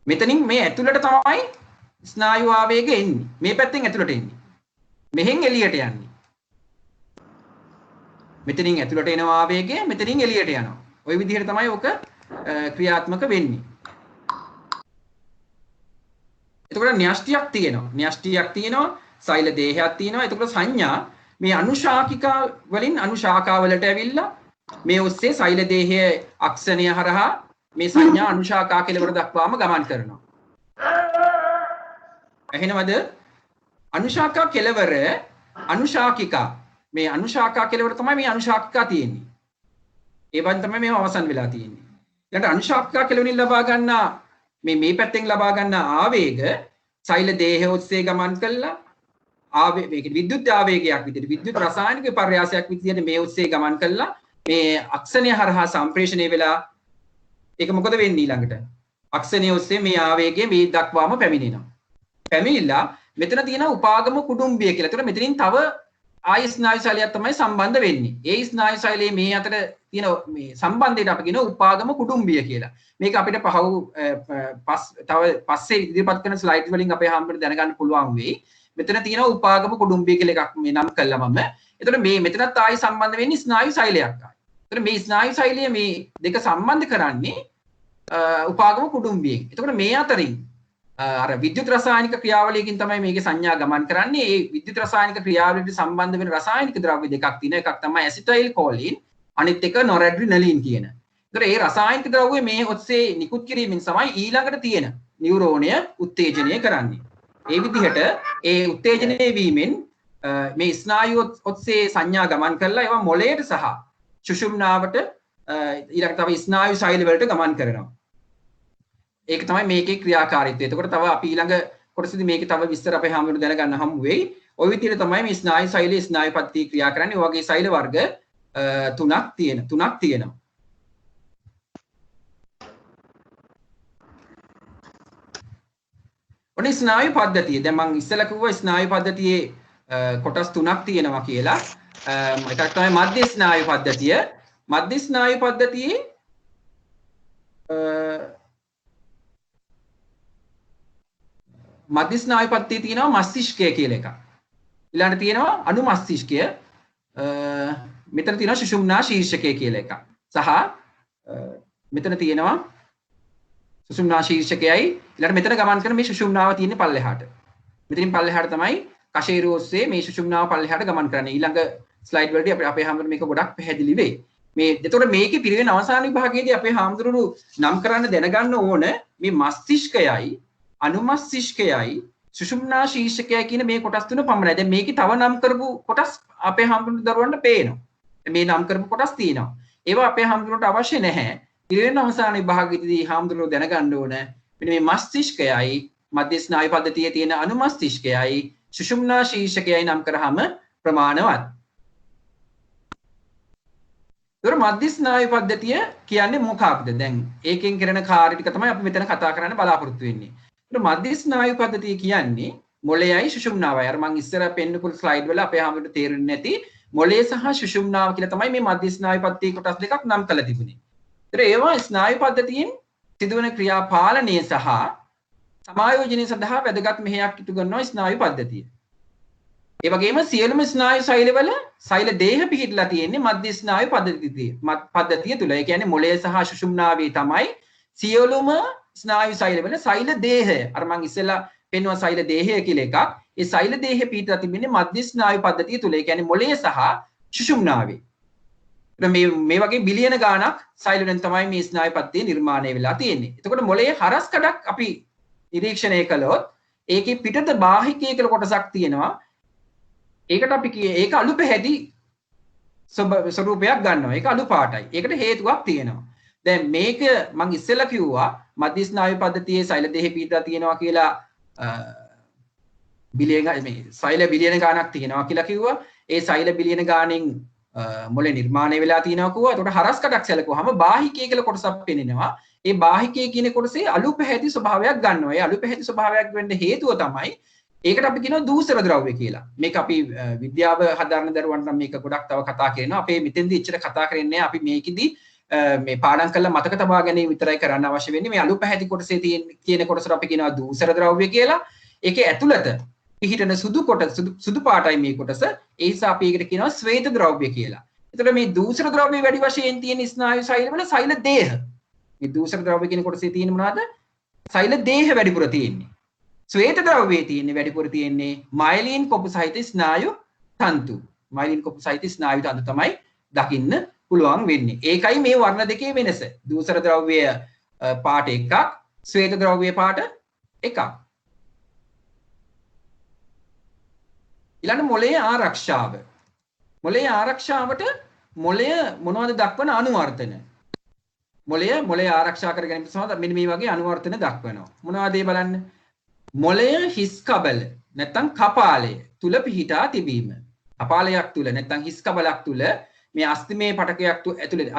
මෙතනින් මේ ඇතුළට තමයි ස්නායු ආවේගය එන්නේ. මේ පැත්තෙන් ඇතුළට එන්නේ. මෙහෙන් එළියට යන්නේ. මෙතනින් ඇතුළට එන ආවේගය මෙතනින් එළියට යනවා. ওই විදිහට තමයි ඔක ක්‍රියාත්මක වෙන්නේ. එතකොට න්‍යෂ්ටියක් තියෙනවා. න්‍යෂ්ටියක් තියෙනවා, සෛල දේහයක් තියෙනවා. එතකොට සංඥා මේ අනුශාකිකා වලින් අනුශාකා වලට ඇවිල්ලා මේ ඔස්සේ සෛල දේහයේ අක්ෂණය හරහා මේ සංඥා අනුශාකා කෙලවර දක්වාම ගමන් කරනවා. එහෙනවද? අනුශාකා කෙලවර අනුශාකිකා මේ අනුශාකා කෙලවර තමයි මේ අනුශාකිකා තියෙන්නේ. ඒ වන් තමයි මේව අවසන් වෙලා තියෙන්නේ. ඊළඟට අනුශාකිකා කෙලවරින් ලබා ගන්නා මේ පැත්තෙන් ලබා ගන්නා ආවේග සෛල දේහය ඔස්සේ ගමන් කළා මේක විද්‍යුත් ආවේගයක් විදිහට විද්‍යුත් රසායනික පර්යාසයක් විදිහට මේ ඔස්සේ ගමන් කළා මේ අක්ෂණය හරහා සම්ප්‍රේෂණය වෙලා ඒක මොකද වෙන්නේ ඊළඟට අක්ෂණය ඔස්සේ මේ ආවේගය මේ දක්වාම පැමිණෙනවා. පැමිණිලා මෙතන තියෙන උපාගම කුඩුම්බිය කියලා. ඒතර මෙතනින් තව ආය ස්නායු ශෛලයක් තමයි සම්බන්ධ වෙන්නේ. ඒ ස්නායු ශෛලයේ මේ අතර තියෙන මේ සම්බන්ධයට අපි කියන උපාගම කුඩුම්බිය කියලා. මේක අපිට තව පස්සේ ඉදිරිපත් කරන ස්ලයිඩ් වලින් අපේ හැමෝටම දැනගන්න පුළුවන් වෙයි. මෙතන තියෙන උපාගම කුඩුම්බිය කියලා එකක් මේ නම් කළා මම. එතකොට මේ මෙතනත් ආයි සම්බන්ධ වෙන්නේ ස්නායු ශෛලයක් ආයි. එතකොට මේ ස්නායු ශෛලය මේ දෙක සම්බන්ධ කරන්නේ උපාගම කුඩුම්බියෙන්. එතකොට මේ අතරින් අර විද්‍යුත් රසායනික ක්‍රියාවලියකින් තමයි මේකේ සංඥා ගමන් කරන්නේ. ඒ විද්‍යුත් රසායනික ක්‍රියාවලියට සම්බන්ධ වෙන රසායනික ද්‍රව්‍ය දෙකක් තියෙනවා. එකක් තමයි ඇසිටයිල් කොලින්, අනිත් එක නොරැඩ්රිනලින් කියන. ඒතර ඒ රසායනික ද්‍රව්‍ය මේ ඔස්සේ නිකුත් කිරීමෙන් තමයි ඊළඟට තියෙන නියුරෝනය උත්තේජනය කරන්නේ. ඒ විදිහට ඒ උත්තේජනය වීමෙන් මේ ස්නායු ඔස්සේ සංඥා ගමන් කරලා ඒවා මොළයට සහ සුෂුම්නාවට ඊළඟට තව ස්නායු ශෛල වලට ගමන් කරනවා. ඒක තමයි මේකේ ක්‍රියාකාරීත්වය. එතකොට තව අපි ඊළඟ කොටසදී මේකේ තව විස්තර අපේ හැමෝටම දැනගන්න හම්බ වෙයි. ওই විදිහට තමයි මේ ස්නායු ශෛලයේ ස්නායු පද්ධතිය ක්‍රියා කරන්නේ. ඔය වගේ ශෛල වර්ග තුනක් තියෙනවා. ඔනේ ස්නායු පද්ධතිය. දැන් මම ඉස්සෙල්ලා කිව්වා ස්නායු පද්ධතියේ කොටස් තුනක් තියෙනවා කියලා. එකක් තමයි මධ්‍ය ස්නායු පද්ධතිය. මධ්‍ය ස්නායු පද්ධතියේ මධ්‍ය ස්නායු පද්ධතියේ තියෙනවා මස්තිෂ්කය කියලා එකක්. ඊළඟට තියෙනවා අනු මස්තිෂ්කය. මෙතන තියෙනවා සුෂුම්නා ශීර්ෂකය කියලා එකක්. සහ මෙතන තියෙනවා සුෂුම්නා ශීර්ෂකයයි ඊළඟට මෙතන ගමන් කරන මේ සුෂුම්නාව තියෙන්නේ පල්ලෙහාට. මෙතනින් පල්ලෙහාට තමයි කෂේරුව ඔස්සේ මේ සුෂුම්නාව පල්ලෙහාට ගමන් කරන්නේ. ඊළඟ ස්ලයිඩ් වලදී අපේ හැමෝටම මේක ගොඩක් පැහැදිලි වෙයි. එතකොට මේකේ පිරිවෙන අවසාන විභාගයේදී අපේ හාමුදුරුවෝ නම් කරන්න දැනගන්න ඕන මේ මස්තිෂ්කයයි අනුමස්තිෂ්කයයි සුෂුම්නා ශීර්ෂකයයි කියන මේ කොටස් තුන පමණයි. දැන් මේකේ තව නම් කරපු කොටස් අපේ හාමුදුරුවෝ දරුවන්ට පේනවා. මේ නම් කරපු කොටස් තියෙනවා. ඒවා අපේ හාමුදුරුවන්ට අවශ්‍ය නැහැ. පිරිවෙන අවසාන විභාගයේදී හාමුදුරුවෝ දැනගන්න ඕන මෙන්න මේ මස්තිෂ්කයයි මධ්‍ය ස්නායු පද්ධතියේ තියෙන අනුමස්තිෂ්කයයි සුෂුම්නා ශීර්ෂකයයි නම් කරාම ප්‍රමාණවත්. ඒතර මධ්‍ය ස්නායු පද්ධතිය කියන්නේ මොකක්ද? දැන් ඒකෙන් කරන කාර්ය ටික තමයි අපි මෙතන කතා කරන්න බලාපොරොත්තු වෙන්නේ. ඒතර මධ්‍ය ස්නායු පද්ධතිය කියන්නේ මොළයයි සුෂුම්නාවයි. අර මම ඉස්සර පෙන්නපු ස්ලයිඩ් වල අපේ හැමෝට තේරෙන්නේ නැති මොළය සහ සුෂුම්නාව කියලා තමයි මේ මධ්‍ය ස්නායු පද්ධතියේ කොටස් දෙකක් නම් කරලා තිබුණේ. ඒතර ඒවා ස්නායු පද්ධතියෙන් සිදුවන ක්‍රියා පාලනය සහ සමායෝජනය සඳහා වැදගත් මෙහෙයක් ඉටු කරනවා ස්නායු පද්ධතිය. ඒ වගේම සියලුම ස්නායු ශෛලවල ශෛල දේහ පිහිටලා තියෙන්නේ මධ්‍ය ස්නායු පද්ධතිය තුල. ඒ කියන්නේ මොළය සහ සුෂුම්නාවේ තමයි සියලුම ස්නායු ශෛලවල ශෛල දේහය. අර මම ඉස්සෙල්ලා පෙන්වුවා ශෛල දේහය කියලා එකක්. ඒ ශෛල දේහය පිහිටලා තිබෙන්නේ මධ්‍ය ස්නායු පද්ධතිය තුල. ඒ කියන්නේ මොළය සහ සුෂුම්නාවේ. මේ වගේ බිලියන ගාණක් ශෛල වලින් තමයි මේ ස්නායු පද්ධතිය නිර්මාණය වෙලා තියෙන්නේ. එතකොට මොළයේ හරස් කඩක් අපි නිරීක්ෂණය කළොත් ඒකේ පිටත බාහිකය කියලා කොටසක් තියෙනවා. ඒකට අපි ඒක අලු පැහැදි ස්වරූපයක් ගන්නවා. ඒක අලු පාටයි. ඒකට හේතුවක් තියෙනවා. දැන් මේක මම ඉස්සෙල්ලා කිව්වා මධ්‍ය ස්නායු පද්ධතියේ ශෛල දේහ පිටලා තියෙනවා කියලා ශෛල බිලියන ගාණක් තියෙනවා කියලා කිව්වා. ඒ ශෛල බිලියන ගාණෙන් මොළේ නිර්මාණය වෙලා තියෙනවා කිව්වා. ඒකට හරස් කඩක් සැලකුවාම බාහිකය කියලා කොටසක් පෙනෙනවා. ඒ බාහිකය කියන කොටසේ අලු පැහැදි ස්වභාවයක් ගන්නවා. ඒ අලු පැහැදි ස්වභාවයක් වෙන්න හේතුව තමයි ඒකට අපි කියනවා දූෂර ද්‍රව්‍ය කියලා. මේක අපි විද්‍යාව හදාරන දරුවන්ට නම් මේක ගොඩක් තව කතා කරනවා. අපේ මෙතෙන්දී එච්චර කතා කරන්නේ අපි මේකෙදි මේ පාඩම් කරලා මතක තබා ගැනීම විතරයි කරන්න අවශ්‍ය වෙන්නේ. මේ අලු පැහැති කොටසේ තියෙන කොටසට අපි කියනවා දූෂර ද්‍රව්‍ය කියලා. ඒකේ ඇතුළත පිහිටන සුදු පාටයි මේ කොටස. ඒ නිසා අපි ඒකට කියනවා ශ්වේත ද්‍රව්‍ය කියලා. එතකොට මේ දූෂර ද්‍රව්‍ය වැඩි වශයෙන් තියෙන ස්නායු සෛල වල සෛල දේහ. මේ දූෂර ද්‍රව්‍ය කියන කොටසේ තියෙන මොනවද? සෛල දේහ වැඩිපුර තියෙන්නේ. ශ්වේත ද්‍රව්‍යයේ තියෙන්නේ වැඩිපුර තියෙන්නේ මයලින් කොපු සහිත ස්නායු තන්තු. මයලින් කොපු සහිත ස්නායු තන්තු තමයි දකින්න පුළුවන් වෙන්නේ. ඒකයි මේ වර්ණ දෙකේ වෙනස. දූෂර ද්‍රව්‍ය පාට එකක්, ශ්වේත ද්‍රව්‍ය පාට එකක්. ඊළඟ මොළයේ ආරක්ෂාව. මොළයේ ආරක්ෂාවට මොළය මොනවද දක්වන අනුවර්තන? මොළය ආරක්ෂා කර ගැනීම සඳහා මෙන්න මේ වගේ අනුවර්තන දක්වනවා. මොනවද ඒ බලන්න? මොළය හිස් කබල නැත්නම් කපාලය තුල පිහිටා තිබීම. කපාලයක් තුල නැත්නම් හිස් කබලක් තුල මේ අස්තිමේ පටකයක් ඇතුලේ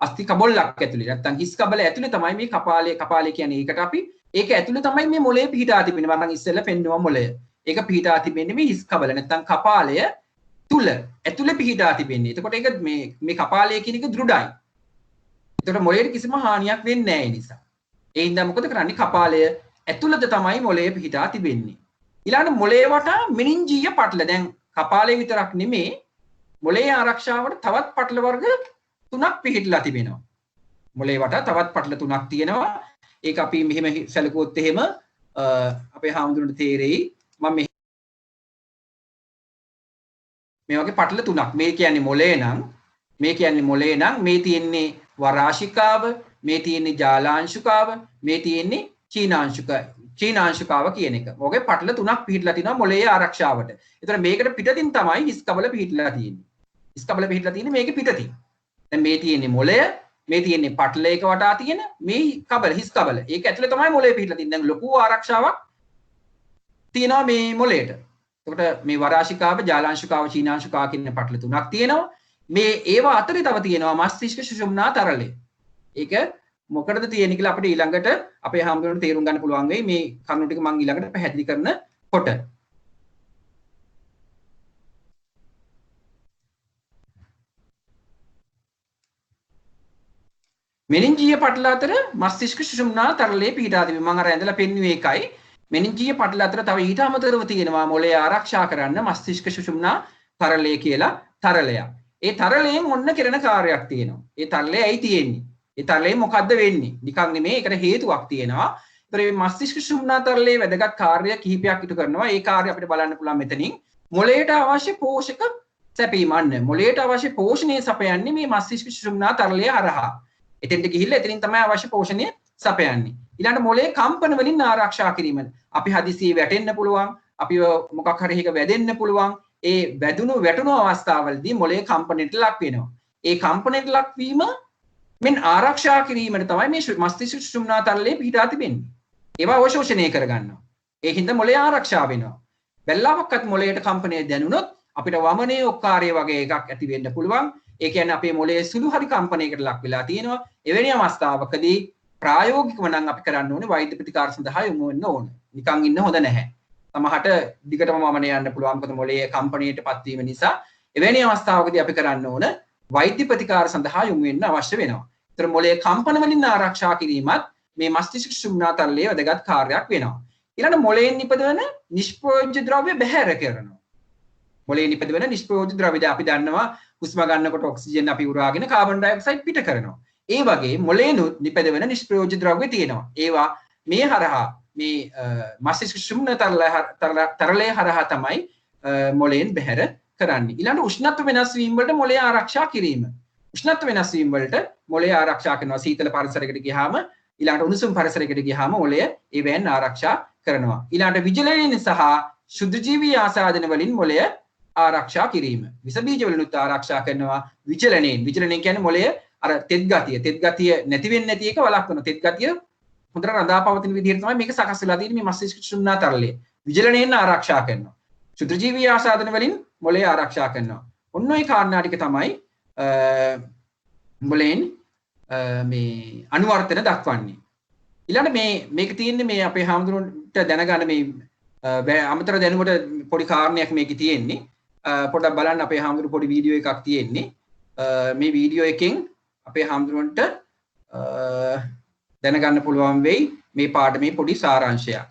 අස්ති කබොල්ලක් ඇතුලේ නැත්නම් හිස් කබල ඇතුලේ තමයි මේ කපාලය කියන්නේ. ඒකට අපි ඒක ඇතුලේ තමයි මේ මොළය පිහිටා තිබෙන්නේ. මම ඉස්සෙල්ලා පෙන්නුවා මොළය. ඒක පිහිටා තිබෙන්නේ මේ හිස් කබල නැත්නම් කපාලය තුල ඇතුලේ පිහිටා තිබෙන්නේ. එතකොට ඒක මේ කපාලය කියන එක දෘඩයි. එතකොට මොළයට කිසිම හානියක් වෙන්නේ නැහැ ඒ නිසා. ඒ හින්දා මොකද කරන්නේ? කපාලය ඇතුළත තමයි මොළය පිහිටා තිබෙන්නේ. ඊළඟ මොළයේ වටා මෙනින්ජීය පටල. දැන් කපාලය විතරක් නෙමේ මොළයේ ආරක්ෂාවට තවත් පටල වර්ග 3ක් පිහිටලා තිබෙනවා. මොළයේ වටා තවත් පටල 3ක් තියෙනවා. ඒක අපි මෙහෙම සැලකුවොත් එහෙම අපේ හාමුදුරන්ට තේරෙයි. මම මේ වගේ පටල 3ක්. මේ කියන්නේ මොළය නම් මේ තියෙන්නේ වරාශිකාව, මේ තියෙන්නේ ජාලාංශුකාව, මේ තියෙන්නේ චීනාංශුකාව කියන එක. ඔගේ පටල 3ක් පිහිටලා තිනවා මොළයේ ආරක්ෂාවට. ඒතර මේකට පිටතින් තමයි හිස් කබල පිහිටලා තියෙන්නේ. හිස් කබල පිහිටලා තියෙන්නේ මේකේ පිටතින්. දැන් මේ තියෙන්නේ මොළය, මේ තියෙන්නේ පටලයක වටා තියෙන මේ කබල හිස් කබල. ඒක ඇතුලේ තමයි මොළය පිහිටලා තියෙන්නේ. දැන් ලොකු ආරක්ෂාවක් තියෙනවා මේ මොළයට. එතකොට මේ වරාශිකාව, ජාලාංශුකාව, චීනාංශුකාව කියන පටල 3ක් තියෙනවා. මේ ඒවා අතරේ තව තියෙනවා මස්තිෂ්ක සුෂුම්නා තරලය. ඒක මොකටද තියෙන්නේ කියලා අපිට ඊළඟට අපේ හාමුදුරන්ට තේරුම් ගන්න පුළුවන් වෙයි. මේ කරුණු ටික මම ඊළඟට පැහැදිලි කරනකොට. මෙනින්ජීය පටල අතර මස්තිෂ්ක සුෂුම්නා තරලයේ පිහිටා තිබෙනවා. මම අර ඇඳලා පෙන්වුවේ ඒකයි. මෙනින්ජීය පටල අතර තව ඊට අමතරව තියෙනවා මොළය ආරක්ෂා කරන්න මස්තිෂ්ක සුෂුම්නා තරලය කියලා තරලයක්. ඒ තරලයෙන් ඔන්න කරන කාර්යයක් තියෙනවා. ඒ තරලය ඇයි තියෙන්නේ? ඒ තරලයෙන් මොකද්ද වෙන්නේ? නිකන් නෙමෙයි. ඒකට හේතුවක් තියෙනවා. ඒතර මේ මස්තිෂ්ක සුෂුම්නා තරලයේ වැදගත් කාර්ය කිහිපයක් ඉටු කරනවා. ඒ කාර්ය අපිට බලන්න පුළුවන් මෙතනින්. මොළයට අවශ්‍ය පෝෂක සැපීම අන්න. මොළයට අවශ්‍ය පෝෂණය සපයන්නේ මේ මස්තිෂ්ක සුෂුම්නා තරලය හරහා. එතෙන්ට ගිහිල්ලා එතනින් තමයි අවශ්‍ය පෝෂණය සපයන්නේ. ඊළඟට මොළයේ කම්පන වලින් ආරක්ෂා කිරීම. අපි හදිසියේ වැටෙන්න පුළුවන්. අපි මොකක් හරි එකක වැදෙන්න පුළුවන්. ඒ වැටුණු අවස්ථාවලදී මොළයේ කම්පනයට ලක් වෙනවා. ඒ කම්පනයට ලක්වීම මෙන් ආරක්ෂා කිරීමට තමයි මේ මස්තිෂ්ක සුෂුම්නා තරලයේ පිහිටා තිබෙන්නේ. ඒවා අවශෝෂණය කරගන්නවා. ඒ හින්දා මොළය ආරක්ෂා වෙනවා. බැල්ලාවක්වත් මොළයට කම්පනය දැනුනොත් අපිට වමනේ ඔක්කාරය වගේ එකක් ඇති වෙන්න පුළුවන්. ඒ කියන්නේ අපේ මොළයේ සුළු හරි කම්පනයකට ලක් වෙලා තියෙනවා. එවැනි අවස්ථාවකදී ප්‍රායෝගිකව නම් අපි කරන්න ඕනේ වෛද්‍ය ප්‍රතිකාර සඳහා යොමු වෙන්න ඕනේ. නිකන් ඉන්න හොඳ නැහැ. සමහරට දිගටම වමනේ යන්න පුළුවන්. මොකද මොළයේ කම්පනයට පත්වීම නිසා එවැනි අවස්ථාවකදී අපි කරන්න ඕන වෛද්‍ය ප්‍රතිකාර සඳහා යොමු වෙන්න අවශ්‍ය වෙනවා. ඒතර මොළයේ කම්පන වලින් ආරක්ෂා කිරීමත් මේ මස්තිෂ්ක සුෂුම්නා තරලයේ වැදගත් කාර්යයක් වෙනවා. ඊළඟ මොළයෙන් නිපදවන නිෂ්ප්‍රයෝජ්‍ය ද්‍රව්‍ය බැහැර කරනවා. මොළයෙන් නිපදවන නිෂ්ප්‍රයෝජ්‍ය ද්‍රව්‍ය අපි දන්නවා හුස්ම ගන්නකොට ඔක්සිජන් අපි උරාගෙන කාබන් ඩයොක්සයිඩ් පිට කරනවා. ඒ වගේ මොළයෙන් නිපදවන නිෂ්ප්‍රයෝජ්‍ය ද්‍රව්‍ය තියෙනවා. ඒවා මේ හරහා මේ මස්තිෂ්ක සුෂුම්නා තරලයේ හරහා තමයි මොළයෙන් බැහැර කරන්නේ. ඊළඟ උෂ්ණත්ව වෙනස් වීම වලට මොළය ආරක්ෂා කිරීම. උෂ්ණත්ව වෙනස් වීම වලට මොළය ආරක්ෂා කරනවා. සීතල පරිසරයකට ගියාම ඊළඟට උණුසුම් පරිසරයකට ගියාම මොළය ඒවෙන් ආරක්ෂා කරනවා. ඊළඟට විජලනයෙන් සහ ශුද්ධ ජීවී ආසාදන වලින් මොළය ආරක්ෂා කිරීම. විස බීජ වලිනුත් ආරක්ෂා කරනවා විජලනයෙන්. විජලනයෙන් කියන්නේ මොළය අර තෙත් ගතිය නැති වෙන්නේ නැති එක වළක්වන. තෙත් ගතිය හොඳට රඳා පවතින විදිහට තමයි මේක සකස් වෙලා තියෙන්නේ මේ මස්තිෂ්ක සුෂුම්නා තරලය. විජලනයෙන් ආරක්ෂා කරනවා. ශුද්ධ ජීවී ආසාදන වලින් මොළය ආරක්ෂා කරනවා. ඔන්න ඔය කාරණා ටික තමයි මොළයෙන් මේ අනුවර්තන දක්වන්නේ. ඊළඟ මේක තියෙන්නේ මේ අපේ හාමුදුරන්ට දැනගන්න මේ අමතර දැනුමට පොඩි කාරණයක් මේකේ තියෙන්නේ. පොඩ්ඩක් බලන්න අපේ හාමුදුරු පොඩි වීඩියෝ එකක් තියෙන්නේ. මේ වීඩියෝ එකෙන් අපේ හාමුදුරන්ට දැනගන්න පුළුවන් වෙයි මේ පාඩමේ පොඩි සාරාංශයක්.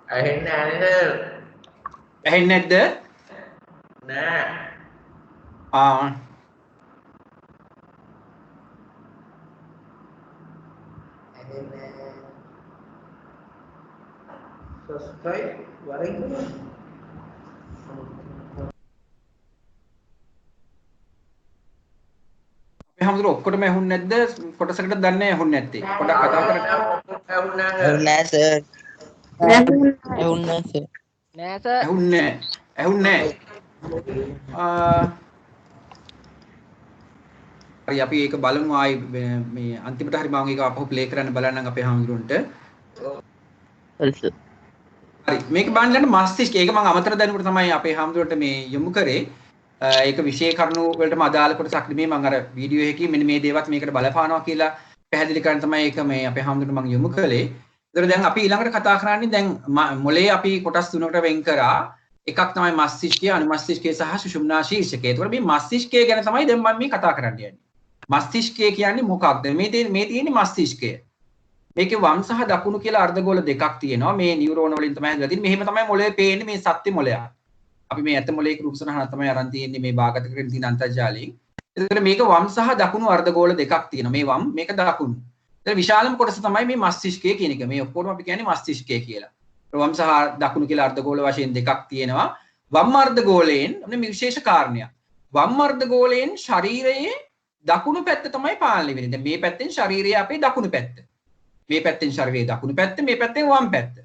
ඇහෙන්නේ නැහැ. ඇහෙන්නේ නැද්ද? නෑ. ඇහෙන්නේ නැහැ. subscribe වරින් අපේ හාමුදුරු ඔක්කොටම ඇහුන්නේ නැද්ද? කොටසකට දන්නේ ඇහුන්නේ නැත්තේ. පොඩ්ඩක් කතා කරන්න. ඇහුන්නේ සර්. ඇහුන්නේ සර්. නෑ සර්. ඇහුන්නේ හරි අපි ඒක බලමු ආයි මේ අන්තිමට හරි මම ඒක අපහු ප්ලේ කරන්න බලන්නම් අපේ හාමුදුරන්ට. හරි සර්. හරි මේක බලන්න මස්තිෂ්ක ඒක මම අමතර දැනුමට තමයි අපේ හාමුදුරන්ට මේ යොමු කරේ. ඒක විශේෂ කරුණු වලටම අදාළ කොටසක් නෙමෙයි මම අර වීඩියෝ එකේ මෙන්න මේ දේවත් මේකට බලපානවා කියලා පැහැදිලි කරන්න තමයි ඒක මේ අපේ හාමුදුරන්ට මම යොමු කළේ. ඒතර දැන් අපි ඊළඟට කතා කරන්නේ දැන් මොලේ අපි කොටස් තුනකට වෙන් කරා. එකක් තමයි මස්තිෂ්කය, අනුමස්තිෂ්කය සහ සුෂුම්නා ශීර්ෂකය. ඒතකොට මේ මස්තිෂ්කය ගැන තමයි දැන් මම මේ කතා කරන්න යන්නේ. මස්තිෂ්කය කියන්නේ මොකක්ද? මේ තියෙන්නේ මස්තිෂ්කය. මේකේ වම් සහ දකුණු කියලා අර්ධගෝල දෙකක් තියෙනවා. මේ නියුරෝන වලින් තමයි හදලා තියෙන්නේ. මෙහෙම තමයි මොළය පේන්නේ, මේ සත්‍ය මොළය. අපි මේ ඇත මොළයේ රූප සටහන තමයි අරන් තියෙන්නේ මේ භාගත කරගෙන තියෙන අන්තර්ජාලයෙන්. එතකොට මේක වම් සහ දකුණු අර්ධගෝල දෙකක් තියෙනවා. මේ වම්, මේක දකුණු. එතකොට විශාලම කොටස තමයි මේ මස්තිෂ්කය කියන එක. මේ ඔක්කොම අපි කියන්නේ මස්තිෂ්කය කියලා. වම් සහ දකුණු කියලා අර්ධගෝල වශයෙන් දෙකක් තියෙනවා. වම් අර්ධගෝලයෙන් මේ විශේෂ කාරණයක්. වම් අර්ධගෝලයෙන් ශරීරයේ දකුණු පැත්ත තමයි පාලනය වෙන්නේ. දැන් මේ පැත්තෙන් ශරීරය අපේ දකුණු පැත්ත. මේ පැත්තෙන් ශරීරයේ දකුණු පැත්ත, මේ පැත්තෙන් වම් පැත්ත.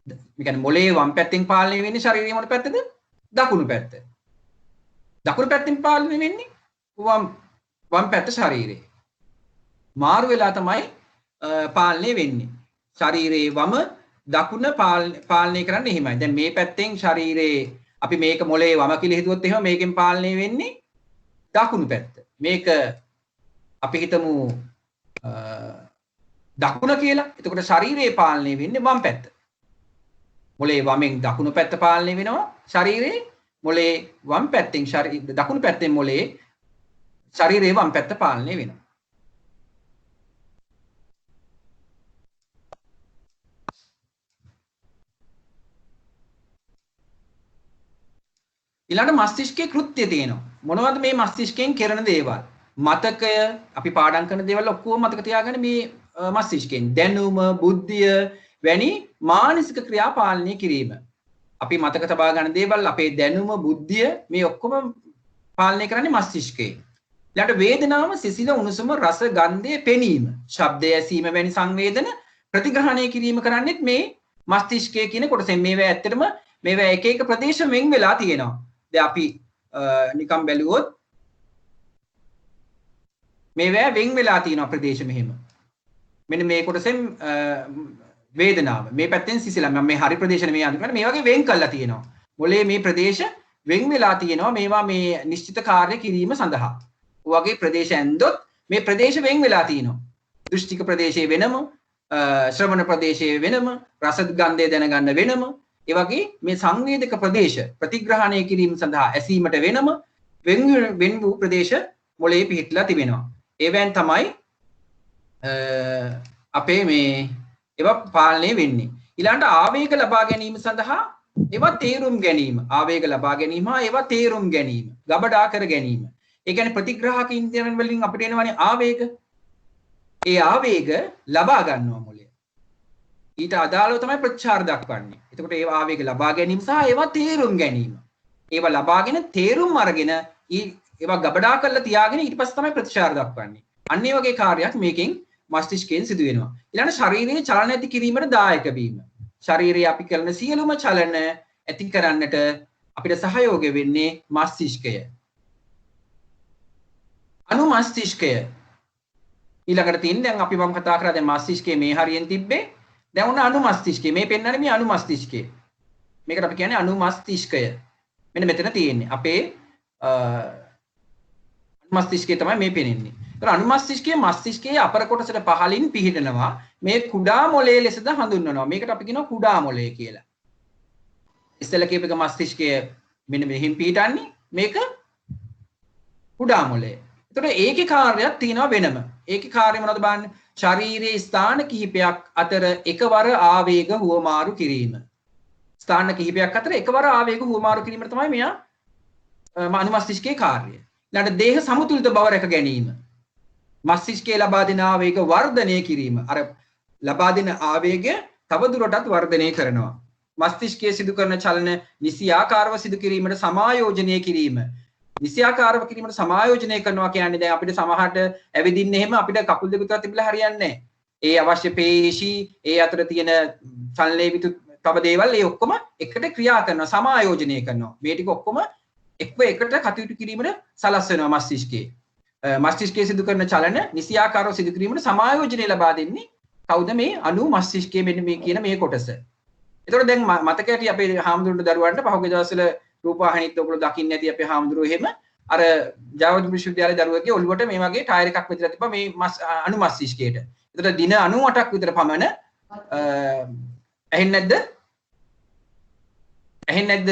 මේ කියන්නේ මොළයේ වම් පැත්තෙන් පාලනය වෙන්නේ ශරීරයේ මොන පැත්තද? දකුණු පැත්ත. දකුණු පැත්තෙන් පාලනය වෙන්නේ වම් පැත්ත ශරීරයේ. මාරු වෙලා තමයි පාලනය වෙන්නේ. ශරීරයේ වම දකුණ පාලනය කරන්න එහෙමයි. දැන් මේ පැත්තෙන් ශරීරයේ අපි මේක මොළයේ වම කියලා හිතුවොත් එහෙම මේකෙන් පාලනය වෙන්නේ දකුණු පැත්ත. මේක අපි හිතමු දකුණ කියලා. එතකොට ශරීරයේ පාලනය වෙන්නේ වම් පැත්ත. මොළයේ වමෙන් දකුණු පැත්ත පාලනය වෙනවා. ශරීරයේ මොළයේ වම් පැත්තෙන් දකුණු පැත්තෙන් මොළයේ ශරීරයේ වම් පැත්ත පාලනය වෙනවා. ඊළඟ මස්තිෂ්කයේ කෘත්‍ය තියෙනවා. මොනවද මේ මස්තිෂ්කයෙන් කරන දේවල්? මතකය, අපි පාඩම් කරන දේවල් ඔක්කොම මතක තියාගන්න මේ මස්තිෂ්කයෙන්. දැනුම, බුද්ධිය වැනි මානසික ක්‍රියා පාලනය කිරීම. අපි මතක තබා ගන්න දේවල්, අපේ දැනුම, බුද්ධිය මේ ඔක්කොම පාලනය කරන්නේ මස්තිෂ්කයෙන්. ඊළඟට වේදනාව, සිසිල, උණුසුම, රස, ගන්ධය, පෙනීම, ශබ්දය ඇසීම වැනි සංවේදන ප්‍රතිග්‍රහණය කිරීම කරන්නේත් මේ මස්තිෂ්කය කියන කොටසෙන්. මේවා ඇත්තටම මේවා එක එක ප්‍රදේශ වෙන් වෙලා තියෙනවා. දැන් අපි නිකම් බැලුවොත් මේවා වෙන් වෙලා තියෙනවා ප්‍රදේශ මෙහෙම. මෙන්න මේ කොටසෙන් වේදනාව, මේ පැත්තෙන් සිසිල, මම මේ හරි ප්‍රදේශ නෙමෙයි අඳුරන්නේ, මේ වගේ වෙන් කරලා තියෙනවා. මොලේ මේ ප්‍රදේශ වෙන් වෙලා තියෙනවා මේවා මේ නිශ්චිත කාර්ය කිරීම සඳහා. ඔයගේ ප්‍රදේශ ඇන්දොත් මේ ප්‍රදේශ වෙන් වෙලා තියෙනවා. දෘෂ්ටික ප්‍රදේශයේ වෙනම, ශ්‍රවණ ප්‍රදේශයේ වෙනම, රස ගන්ධය දැනගන්න වෙනම, ඒ වගේ මේ සංවේදක ප්‍රදේශ ප්‍රතිග්‍රහණය කිරීම සඳහා ඇසීමට වෙනම වෙන වූ ප්‍රදේශ මොළයේ පිහිටලා තිබෙනවා. ඒවෙන් තමයි අපේ මේ ඒවා පාලනය වෙන්නේ. ඊළඟට ආවේග ලබා ගැනීම සඳහා ඒවා තේරුම් ගැනීම, ආවේග ලබා ගැනීම හා ඒවා තේරුම් ගැනීම, ගබඩා කර ගැනීම. ඒ කියන්නේ ප්‍රතිග්‍රාහක ඉන්ද්‍රියන් වලින් අපිට එනවනේ ආවේග. ඒ ආවේග ලබා ගන්නවා මොළය. ඊට අදාළව තමයි ප්‍රතිචාර දක්වන්නේ. එතකොට ඒ ආවේග ලබා ගැනීම සහ ඒවා තේරුම් ගැනීම. ඒවා ලබාගෙන තේරුම් අරගෙන ඒවා ගබඩා කරලා තියාගෙන ඊට පස්සේ තමයි ප්‍රතිචාර දක්වන්නේ. අන්න ඒ වගේ කාර්යයක් මේකෙන් මස්තිෂ්කයෙන් සිදු වෙනවා. ඊළඟ ශරීරයේ චලන ඇති කිරීමට දායක වීම. ශරීරයේ අපි කරන සියලුම චලන ඇති කරන්නට අපිට සහයෝගය වෙන්නේ මස්තිෂ්කය. අනුමස්තිෂ්කය ඊළඟට තියෙන දැන් අපි මම කතා කරා දැන් මස්තිෂ්කයේ මේ හරියෙන් තිබ්බේ. දැන් උන අනුමස්තිෂ්කය මේ පෙන්වන්නේ මේ අනුමස්තිෂ්කය. මේකට අපි කියන්නේ අනුමස්තිෂ්කය. මෙන්න මෙතන තියෙන්නේ. අපේ අනුමස්තිෂ්කය තමයි මේ පෙනෙන්නේ. ඒතර අනුමස්තිෂ්කයේ මස්තිෂ්කයේ අපර කොටසට පහළින් පිහිටනවා. මේ කුඩා මොළයේ ලෙසද හඳුන්වනවා. මේකට අපි කියනවා කුඩා මොළය කියලා. ඉස්සෙල්ලා කියපේක මස්තිෂ්කය මෙන්න මෙහින් පිහිටන්නේ. මේක කුඩා මොළය. ඒතර ඒකේ කාර්යයක් තියෙනවා වෙනම. ඒකේ කාර්යය මොනවද බලන්න? ශරීරයේ ස්ථාන කිහිපයක් අතර එකවර ආවේග හුවමාරු කිරීම. ස්ථාන කිහිපයක් අතර එකවර ආවේග හුවමාරු කිරීම තමයි මෙයා අනුමස්තිෂ්කයේ කාර්යය. ඊළඟට දේහ සමතුලිත බව රැක ගැනීම. මස්තිෂ්කයේ ලබා දෙන ආවේග වර්ධනය කිරීම. අර ලබා දෙන ආවේගය තවදුරටත් වර්ධනය කරනවා. මස්තිෂ්කයේ සිදු කරන චලන නිසියාකාරව සිදු කිරීමට සමායෝජනය කිරීම. නිසියාකාරව කිරීමට සමායෝජනය කරනවා කියන්නේ දැන් අපිට සමහරට ඇවිදින්න එහෙම අපිට කකුල් දෙක විතර තිබිලා හරියන්නේ නැහැ. ඒ අවශ්‍ය පේශි, ඒ අතර තියෙන චලනයේ විතු තව දේවල් ඒ ඔක්කොම එකට ක්‍රියා කරනවා, සමායෝජනය කරනවා. මේ ටික ඔක්කොම එකට කටයුතු කිරීමට සලස්වනවා මස්තිෂ්කයේ. මස්තිෂ්කයේ සිදු කරන චලන නිසියාකාරව සිදු කිරීමට සමායෝජනය ලබා දෙන්නේ කවුද? මේ අනු මස්තිෂ්කයේ මෙන්න මේ කියන මේ කොටස. ඒතකොට දැන් මතකයට අපේ හාමුදුරන්ට දරුවන්ට පහුගිය දවස්වල රූපවාහිනියත් ඔයගොල්ලෝ දකින්න ඇති අපේ හාමුදුරුවෝ එහෙම අර ජාවජ් විශ්වවිද්‍යාලයේ දරුවෙක්ගේ ඔළුවට මේ වගේ ටයර් එකක් විතර තිබ්බා මේ අනු මස්තිෂ්කයට. ඒතකොට දින 98ක් විතර පමණ ඇහෙන්නේ නැද්ද? ඇහෙන්නේ නැද්ද?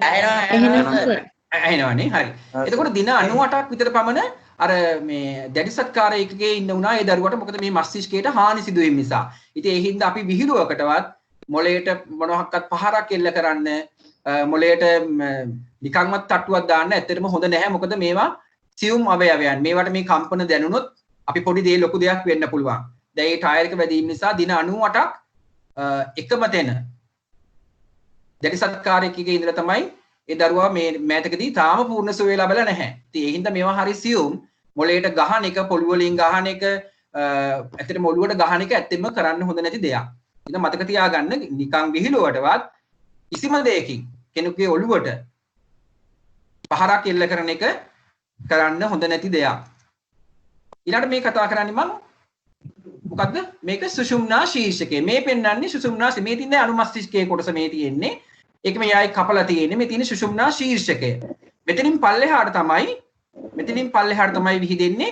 ඇහෙනවා. ඇහෙනවනේ. හරි. එතකොට දින 98ක් විතර පමණ අර මේ දැඩි සත්කාර ඒකකයේ ඉන්න උනා ඒ දරුවට. මොකද මේ මස්තිෂ්කයට හානි සිදු වීම නිසා. ඉතින් ඒ හින්දා අපි විහිළුවකටවත් මොළයට මොනවාක්වත් පහරක් එල්ල කරන්න මොළයට නිකන්වත් තට්ටුවක් දාන්න ඇත්තටම හොඳ නැහැ. මොකද මේවා සියුම් අවයවයන්. මේවට මේ කම්පන දැනුනොත් අපි පොඩි දේ ලොකු දෙයක් වෙන්න පුළුවන්. දැන් මේ ටයර් එක වැදීම නිසා දින 98ක් එකම තැන දැඩි සත්කාරයකගේ ඉඳලා තමයි ඒ දරුවා මේ මෑතකදී තාම පූර්ණ සුවය ලැබලා නැහැ. ඉතින් ඒ හින්දා මේවා හරි සියුම් මොළයට ගහන එක පොළු වලින් ගහන එක ඇත්තටම ඔළුවට ගහන එක ඇත්තෙම කරන්න හොඳ නැති දෙයක්. ඉතින් මතක තියාගන්න නිකන් විහිළුවටවත් කිසිම දෙයකින් කෙනෙකුගේ ඔළුවට පහරක් එල්ල කරන එක කරන්න හොඳ නැති දෙයක්. ඊළඟට මේ කතා කරන්නේ මම මොකද්ද? මේක සුෂුම්නා ශීර්ෂකය. මේ පෙන්වන්නේ සුෂුම්නා මේ තින්නේ අනුමස්තිෂ්කයේ කොටස මේ තියෙන්නේ. ඒක මේ ආයි කපලා තියෙන්නේ. මේ තියෙන සුෂුම්නා ශීර්ෂකය. මෙතනින් පල්ලෙහාට තමයි විහිදෙන්නේ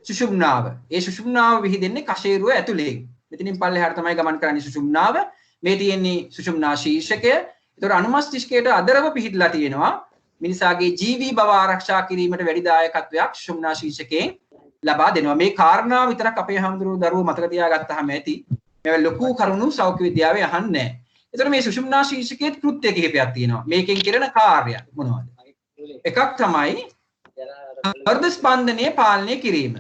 සුෂුම්නාව. ඒ සුෂුම්නාව විහිදෙන්නේ කශේරුව ඇතුලේ. මෙතනින් පල්ලෙහාට තමයි ගමන් කරන්නේ සුෂුම්නාව. මේ තියෙන්නේ සුෂුම්නා ශීර්ෂකය. ඒතර අනුමස්තිෂ්කයට අදරව පිහිටලා තියෙනවා. මිනිසාගේ ජීවී බව ආරක්ෂා කිරීමට වැඩි දායකත්වයක් සුෂුම්නා ශීර්ෂකයෙන් ලබා දෙනවා. මේ කාරණාව විතරක් අපේ හැමදෙරෝ දරුවෝ මතක තියාගත්තාම ඇති. මේවා ලොකු කරුණු සෞඛ්‍ය විද්‍යාවේ අහන්නේ නැහැ. ඒතර මේ සුෂුම්නා ශීර්ෂකයේ කෘත්‍ය කිහිපයක් තියෙනවා. මේකෙන් කරන කාර්යය මොනවද? එකක් තමයි හෘද ස්පන්දනය පාලනය කිරීම.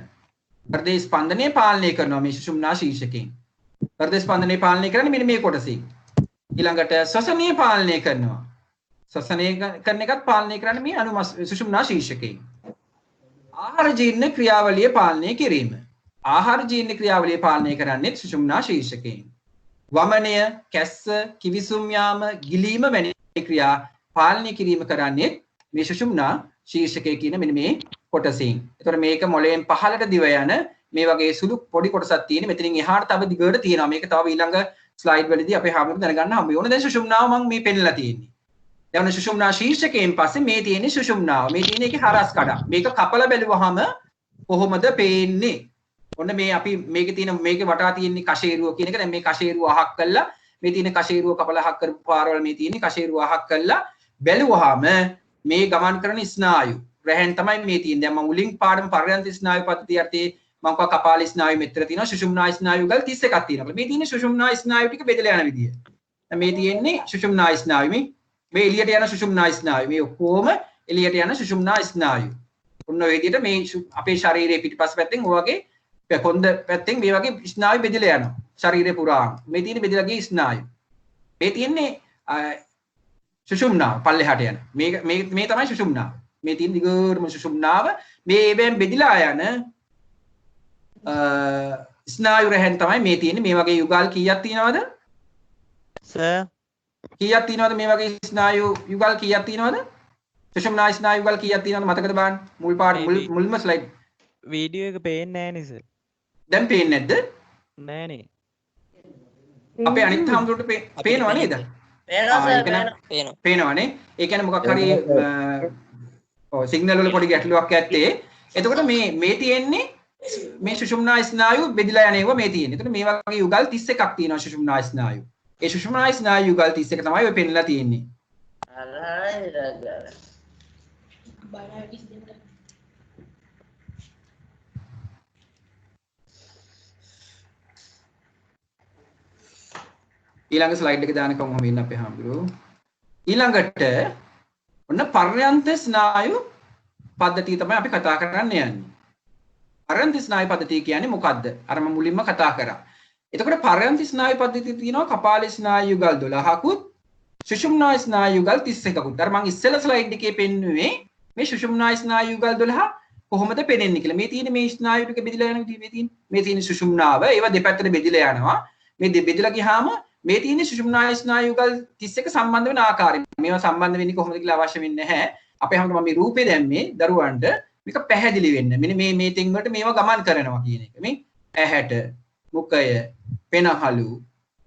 හෘද ස්පන්දනය පාලනය කරනවා මේ සුෂුම්නා ශීර්ෂකයෙන්. හෘද ස්පන්දනය පාලනය කරන්නේ මෙන්න මේ කොටසින්. ඊළඟට ශ්වසනය පාලනය කරනවා. ශ්වසනය කරන එකත් පාලනය කරන්නේ මේ සුෂුම්නා ශීර්ෂකයෙන්. ආහාර ජීර්ණ ක්‍රියාවලිය පාලනය කිරීම. ආහාර ජීර්ණ ක්‍රියාවලිය පාලනය කරන්නේ සුෂුම්නා ශීර්ෂකයෙන්. වමනය, කැස්ස, කිවිසුම් යාම, ගිලීම වැනි ක්‍රියා පාලනය කිරීම කරන්නේ මේ සුෂුම්නා ශීර්ෂකය කියන මෙන්න මේ කොටසින්. ඒතකොට මේක මොළයෙන් පහළට දිව යන මේ වගේ සුළු පොඩි කොටසක් තියෙන. මෙතනින් එහාට තව දිගට තියෙනවා. මේක තව ඊළඟ ස්ලයිඩ් වලදී අපේ හැමෝටම දැනගන්න හම්බ වෙනවා. දැන් සුෂුම්නාව මම මේ පෙන්නලා තියෙන්නේ. දැන් සුෂුම්නා ශීර්ෂකයෙන් පස්සේ මේ තියෙන්නේ සුෂුම්නාව. මේ තියෙන එකේ හරස් කඩ. මේක කපලා බැලුවහම කොහොමද පේන්නේ? ඔන්න මේ අපි මේකේ තියෙන මේකේ වටා තියෙන්නේ කශේරුව කියන එක. දැන් මේ කශේරුව අහක් කළා. මේ තියෙන කශේරුව කපලා අහක් කරපු පාරවල මේ තියෙන්නේ කශේරුව අහක් කළා. බැලුවහම මේ ගමන් කරන ස්නායු රැහෙන් තමයි මේ තියෙන්නේ. දැන් මම මුලින් පාඩම පර්යන්ත ස්නායු පද්ධතිය යටතේ මම කව කපාල ස්නායු මෙතර තියෙනවා. සුෂුම්නා ස්නායු ගල් 31ක් තියෙනවා. මේ තියෙන්නේ සුෂුම්නා ස්නායු ටික බෙදලා යන විදිය. දැන් මේ තියෙන්නේ සුෂුම්නා ස්නායු මේ එළියට යන සුෂුම්නා ස්නායු. මේ ඔක්කොම එළියට යන සුෂුම්නා ස්නායු. ඔන්න ඔය විදිහට මේ අපේ ශරීරයේ පිටිපස්ස පැත්තෙන් ඔය වගේ කොන්ද පැත්තෙන් මේ වගේ ස්නායු බෙදලා යනවා. ශරීරේ පුරාම. මේ තියෙන බෙදලා ගිය ස්නායු. මේ තියෙන්නේ සුෂුම්නාව පල්ලෙහාට යන. මේ තමයි සුෂුම්නාව. මේ තියෙන දිගටම සුෂුම්නාව. මේ ඒවෙන් බෙදලා යන ස්නායු රැහෙන් තමයි මේ තියෙන්නේ. මේ වගේ යුගල් කීයක් තියෙනවද? සර් කීයක් තියෙනවද මේ වගේ ස්නායු යුගල් කීයක් තියෙනවද? සුෂුම්නා ස්නායු යුගල් කීයක් තියෙනවද මතකද බලන්න? මුල් පාඩ මුල්ම ස්ලයිඩ්. වීඩියෝ එක පේන්නේ නැහැ නේ සර්. දැන් පේන්නේ නැද්ද? නෑනේ. අපේ අනිත් හැමෝටම පේනව නේද? පේනවනේ. ඒ කියන්නේ මොකක් හරි සිග්නල් වල පොඩි ගැටලුවක් ඇත්තේ. එතකොට මේ තියෙන්නේ මේ සුෂුම්නා ස්නායු බෙදලා යන ඒවා මේ තියෙන්නේ. එතකොට මේ වගේ යුගල් 31ක් තියෙනවා සුෂුම්නා ස්නායු. ඒ සුෂුම්නා ස්නායු යුගල් 31 තමයි ඔය පෙන්නලා තියෙන්නේ. ඊළඟ ස්ලයිඩ් එක දාන්න කොහොම වෙන්න අපේ හාමුදුරුවෝ. ඊළඟට ඔන්න පර්යන්ත ස්නායු පද්ධතිය තමයි අපි කතා කරන්න යන්නේ. පර්යන්ත ස්නායු පද්ධතිය කියන්නේ මොකද්ද? අර මම මුලින්ම කතා කරා. එතකොට පර්යන්ත ස්නායු පද්ධතිය තියෙනවා කපාල ස්නායු යුගල් 12කුත් සුෂුම්නා ස්නායු යුගල් 31කුත්. අර මම ඉස්සෙල්ලා ස්ලයිඩ් එකේ පෙන්නුවේ මේ සුෂුම්නා ස්නායු යුගල් 12 කොහොමද පෙනෙන්නේ කියලා. මේ තියෙන මේ ස්නායු ටික බෙදලා යන විදිහ මේ තියෙන සුෂුම්නාව ඒවා දෙපැත්තට බෙදලා යනවා. මේ බෙදලා ගියාම මේ තියෙන සුෂුම්නා ස්නායු යුගල් 31 සම්බන්ධ වෙන ආකාරය. මේවා සම්බන්ධ වෙන්නේ කොහොමද කියලා අවශ්‍ය වෙන්නේ නැහැ. අපේ හැමෝටම මේ රූපේ දැම්මේ දරුවන්ට මේක පැහැදිලි වෙන්න. මෙන්න මේ තෙන් වලට මේවා ගමන් කරනවා කියන එක. මේ ඇහැට, මුඛය, පෙනහළු,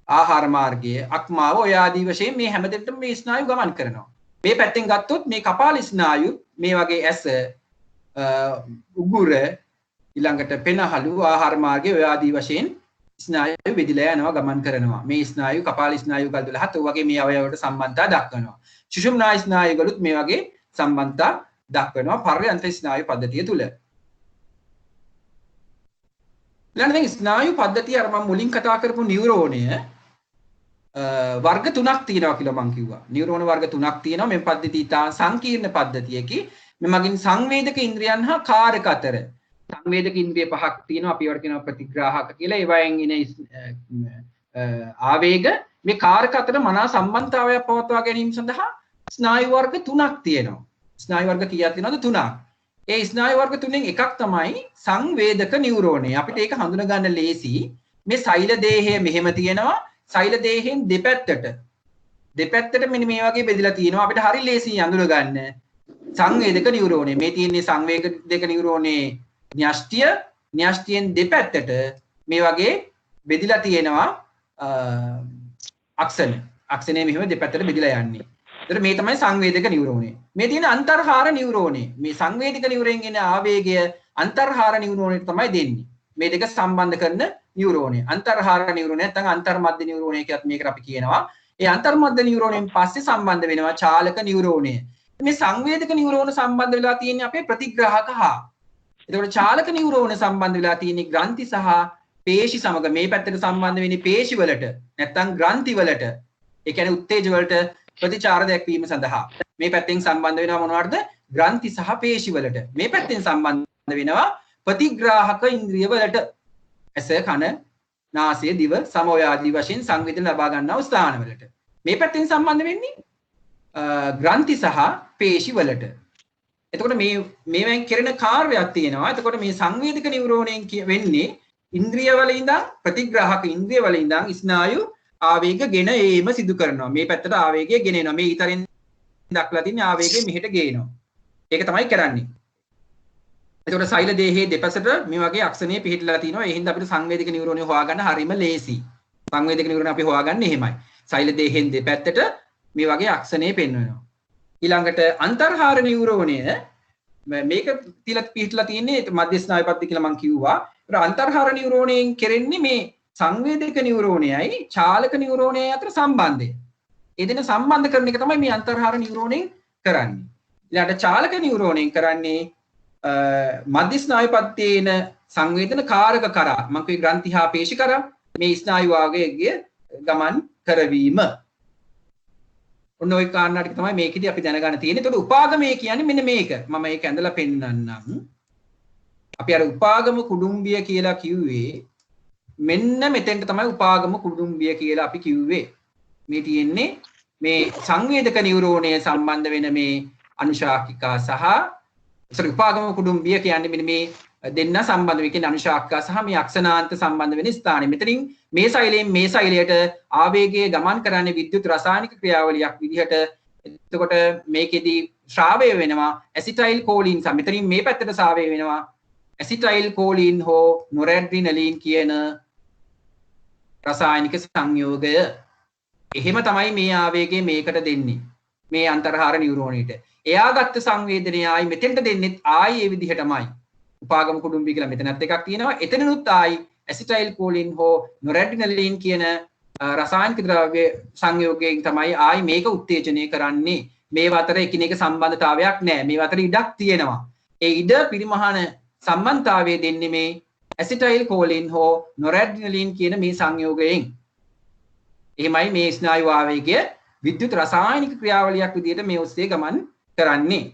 ආහාර මාර්ගය, අක්මාව ඔය ආදී වශයෙන් මේ හැමදෙයකටම මේ ස්නායු ගමන් කරනවා. මේ පැත්තෙන් ගත්තොත් මේ කපාල ස්නායු මේ වගේ ඇස, උගුර, ඊළඟට පෙනහළු, ආහාර මාර්ගය ඔය ආදී වශයෙන් ස්නායු බෙදිලා යනවා ගමන් කරනවා. මේ ස්නායු කපාල ස්නායු ගල් 12ත් ඔය වගේ මේ අවයවවලට සම්බන්ධතා දක්වනවා. සුෂුම්නා ස්නායු ගලුත් මේ වගේ සම්බන්ධතා දක්වනවා පර්යන්ත ස්නායු පද්ධතිය තුල. ඊළඟට දැන් ස්නායු පද්ධතිය අර මම මුලින් කතා කරපු නියුරෝනය වර්ග තුනක් තියෙනවා කියලා මම කිව්වා. නියුරෝන වර්ග තුනක් තියෙනවා. මේ පද්ධතිය තා සංකීර්ණ පද්ධතියකි. මෙමගින් සංවේදක ඉන්ද්‍රියන් හා කාරක අතර සංවේදක ඉන්ද්‍රිය පහක් තියෙනවා. අපි ඒවට කියනවා ප්‍රතිග්‍රාහක කියලා. ඒවායින් එන ආවේග මේ කාරක අතර මනා සම්බන්ධතාවයක් පවත්වා ගැනීම සඳහා ස්නායු වර්ග තුනක් තියෙනවා. ස්නායු වර්ග කීයක් තියෙනවද? තුනක්. ඒ ස්නායු වර්ග තුනෙන් එකක් තමයි සංවේදක නියුරෝනය. අපිට ඒක හඳුන ගන්න ලේසි. මේ සෛල දේහය මෙහෙම තියෙනවා. සෛල දේහෙන් දෙපැත්තට මෙන්න මේ වගේ බෙදලා තියෙනවා. අපිට හරි ලේසි අඳුන ගන්න. සංවේදක නියුරෝනය. මේ තියෙන්නේ සංවේදක නියුරෝනේ න්‍යෂ්ටියෙන් දෙපැත්තට මේ වගේ බෙදලා තියෙනවා අක්ෂණය මෙහෙම දෙපැත්තට බෙදලා යන්නේ. ඒතර මේ තමයි සංවේදක නියුරෝනේ. මේ තියෙන අන්තර්හාර නියුරෝනේ. මේ සංවේදක නියුරෝයෙන් එන ආවේගය අන්තර්හාර නියුරෝනේට තමයි දෙන්නේ. මේ දෙක සම්බන්ධ කරන නියුරෝනේ. අන්තර්හාර නියුරෝනේ නැත්නම් අන්තර්මධ්‍ය නියුරෝනේ කියලාත් මේකට අපි කියනවා. ඒ අන්තර්මධ්‍ය නියුරෝනයෙන් පස්සේ සම්බන්ධ වෙනවා චාලක නියුරෝනය. මේ සංවේදක නියුරෝන සම්බන්ධ වෙලා තියෙන්නේ අපේ ප්‍රතිග්‍රාහක හා. එතකොට චාලක නියුරෝන සම්බන්ධ වෙලා තියෙන්නේ ග්‍රන්ථි සහ පේශි සමග. මේ පැත්තට සම්බන්ධ වෙන්නේ පේශි වලට නැත්නම් ග්‍රන්ථි වලට. ඒ කියන්නේ උත්තේජ වලට ප්‍රතිචාර දැක්වීම සඳහා. මේ පැත්තෙන් සම්බන්ධ වෙනවා මොනවද? ග්‍රන්ථි සහ පේශි වලට. මේ පැත්තෙන් සම්බන්ධ වෙනවා ප්‍රතිග්‍රාහක ඉන්ද්‍රිය වලට. ඇස, කන, නාසය, දිව, සම ඔය ආදී වශයෙන් සංවේදන ලබා ගන්නා ස්ථාන වලට. මේ පැත්තෙන් සම්බන්ධ වෙන්නේ ග්‍රන්ථි සහ පේශි වලට. එතකොට මේවෙන් කෙරෙන කාර්යයක් තියෙනවා. එතකොට මේ සංවේදක නියුරෝණයෙන් වෙන්නේ ඉන්ද්‍රිය වල ඉඳන් ප්‍රතිග්‍රාහක ඉන්ද්‍රිය වල ඉඳන් ස්නායු ආවේග ගෙන ඒම සිදු කරනවා. මේ පැත්තට ආවේගය ගෙනෙනවා. මේ ඊතරින් දක්ලා තියෙන ආවේගය මෙහෙට ගේනවා. ඒක තමයි කරන්නේ. එතකොට සෛල දේහයේ දෙපසට මේ වගේ අක්ෂණයේ පිහිටලා තිනවා. ඒ හින්දා අපිට සංවේදක නියුරෝණය හොයාගන්න හරිම ලේසි. සංවේදක නියුරෝණය අපි හොයාගන්නේ එහෙමයි. සෛල දේහයෙන් දෙපැත්තට මේ වගේ අක්ෂණයේ පෙන්වනවා. ඊළඟට අන්තර්හාර නියුරෝණය මේක තියලා පිහිටලා තියෙන්නේ මධ්‍ය ස්නායු පද්ධතිය කියලා මම කිව්වා. ඒක අන්තර්හාර නියුරෝණයෙන් කෙරෙන්නේ මේ සංවේදක නියුරෝණයයි චාලක නියුරෝණයයි අතර සම්බන්ධය. ඒ දෙන සම්බන්ධ කරන එක තමයි මේ අන්තර්හාර නියුරෝණයෙන් කරන්නේ. ඊළඟට චාලක නියුරෝණයෙන් කරන්නේ මධ්‍ය ස්නායු පද්ධතියේන සංවේදන කාරක කරා මම කිව්වේ ග්‍රන්ථි හා පේශි කරා මේ ස්නායු ආවේගය ගමන් කරවීම. ඔන්න ඔය කාරණා ටික තමයි මේකෙදි අපි දැනගන්න තියෙන්නේ. ඒතකොට උපාගමය කියන්නේ මෙන්න මේක. මම ඒක ඇඳලා පෙන්නන්නම්. අපි අර උපාගම කුඩුම්බිය කියලා කිව්වේ මෙන්න මෙතෙන්ට තමයි උපාගම කුඩුම්බිය කියලා අපි කිව්වේ. මේ තියෙන්නේ මේ සංවේදක නියුරෝණය සම්බන්ධ වෙන මේ අනුශාකිකා සහ උපාගම කුඩුම්බිය කියන්නේ මෙන්න මේ දෙන්න සම්බන්ධ වෙන අනුශාකිකා සහ මේ අක්ෂණාන්ත සම්බන්ධ වෙන ස්ථානෙ. මෙතනින් මේ සෛලයෙන් මේ සෛලයට ආවේගයේ ගමන් කරන්නේ විද්‍යුත් රසායනික ක්‍රියාවලියක් විදිහට. එතකොට මේකෙදි ශ්‍රාවය වෙනවා ඇසිටයිල් කෝලින් සහ මෙතනින් මේ පැත්තට ශ්‍රාවය වෙනවා ඇසිටයිල් කෝලින් හෝ නොරැඩ්රිනලින් කියන රසායනික සංයෝගය. එහෙම තමයි මේ ආවේගය මේකට දෙන්නේ. මේ අන්තර්හාර නියුරෝනේට. එයා ගත්ත සංවේදනය ආයි මෙතෙන්ට දෙන්නෙත් ආයි ඒ විදිහටමයි. උපාගම කුඩුම්බිය කියලා මෙතනත් එකක් තියෙනවා. එතනනුත් ආයි ඇසිටයිල් කෝලින් හෝ නොරැඩිනලින් කියන රසායනික ද්‍රව්‍ය සංයෝගයෙන් තමයි ආයි මේක උත්තේජනය කරන්නේ. මේ අතර එකිනෙක සම්බන්ධතාවයක් නැහැ. මේ අතර ඉඩක් තියෙනවා. ඒ ඉඩ පරිමහන සම්බන්ධතාවය දෙන්නේ මේ ඇසිටයිල් කෝලින් හෝ නොරැඩිනලින් කියන මේ සංයෝගයෙන්. එහෙමයි මේ ස්නායු ආවේගය විද්‍යුත් රසායනික ක්‍රියාවලියක් විදිහට මේ ඔස්සේ ගමන් කරන්නේ.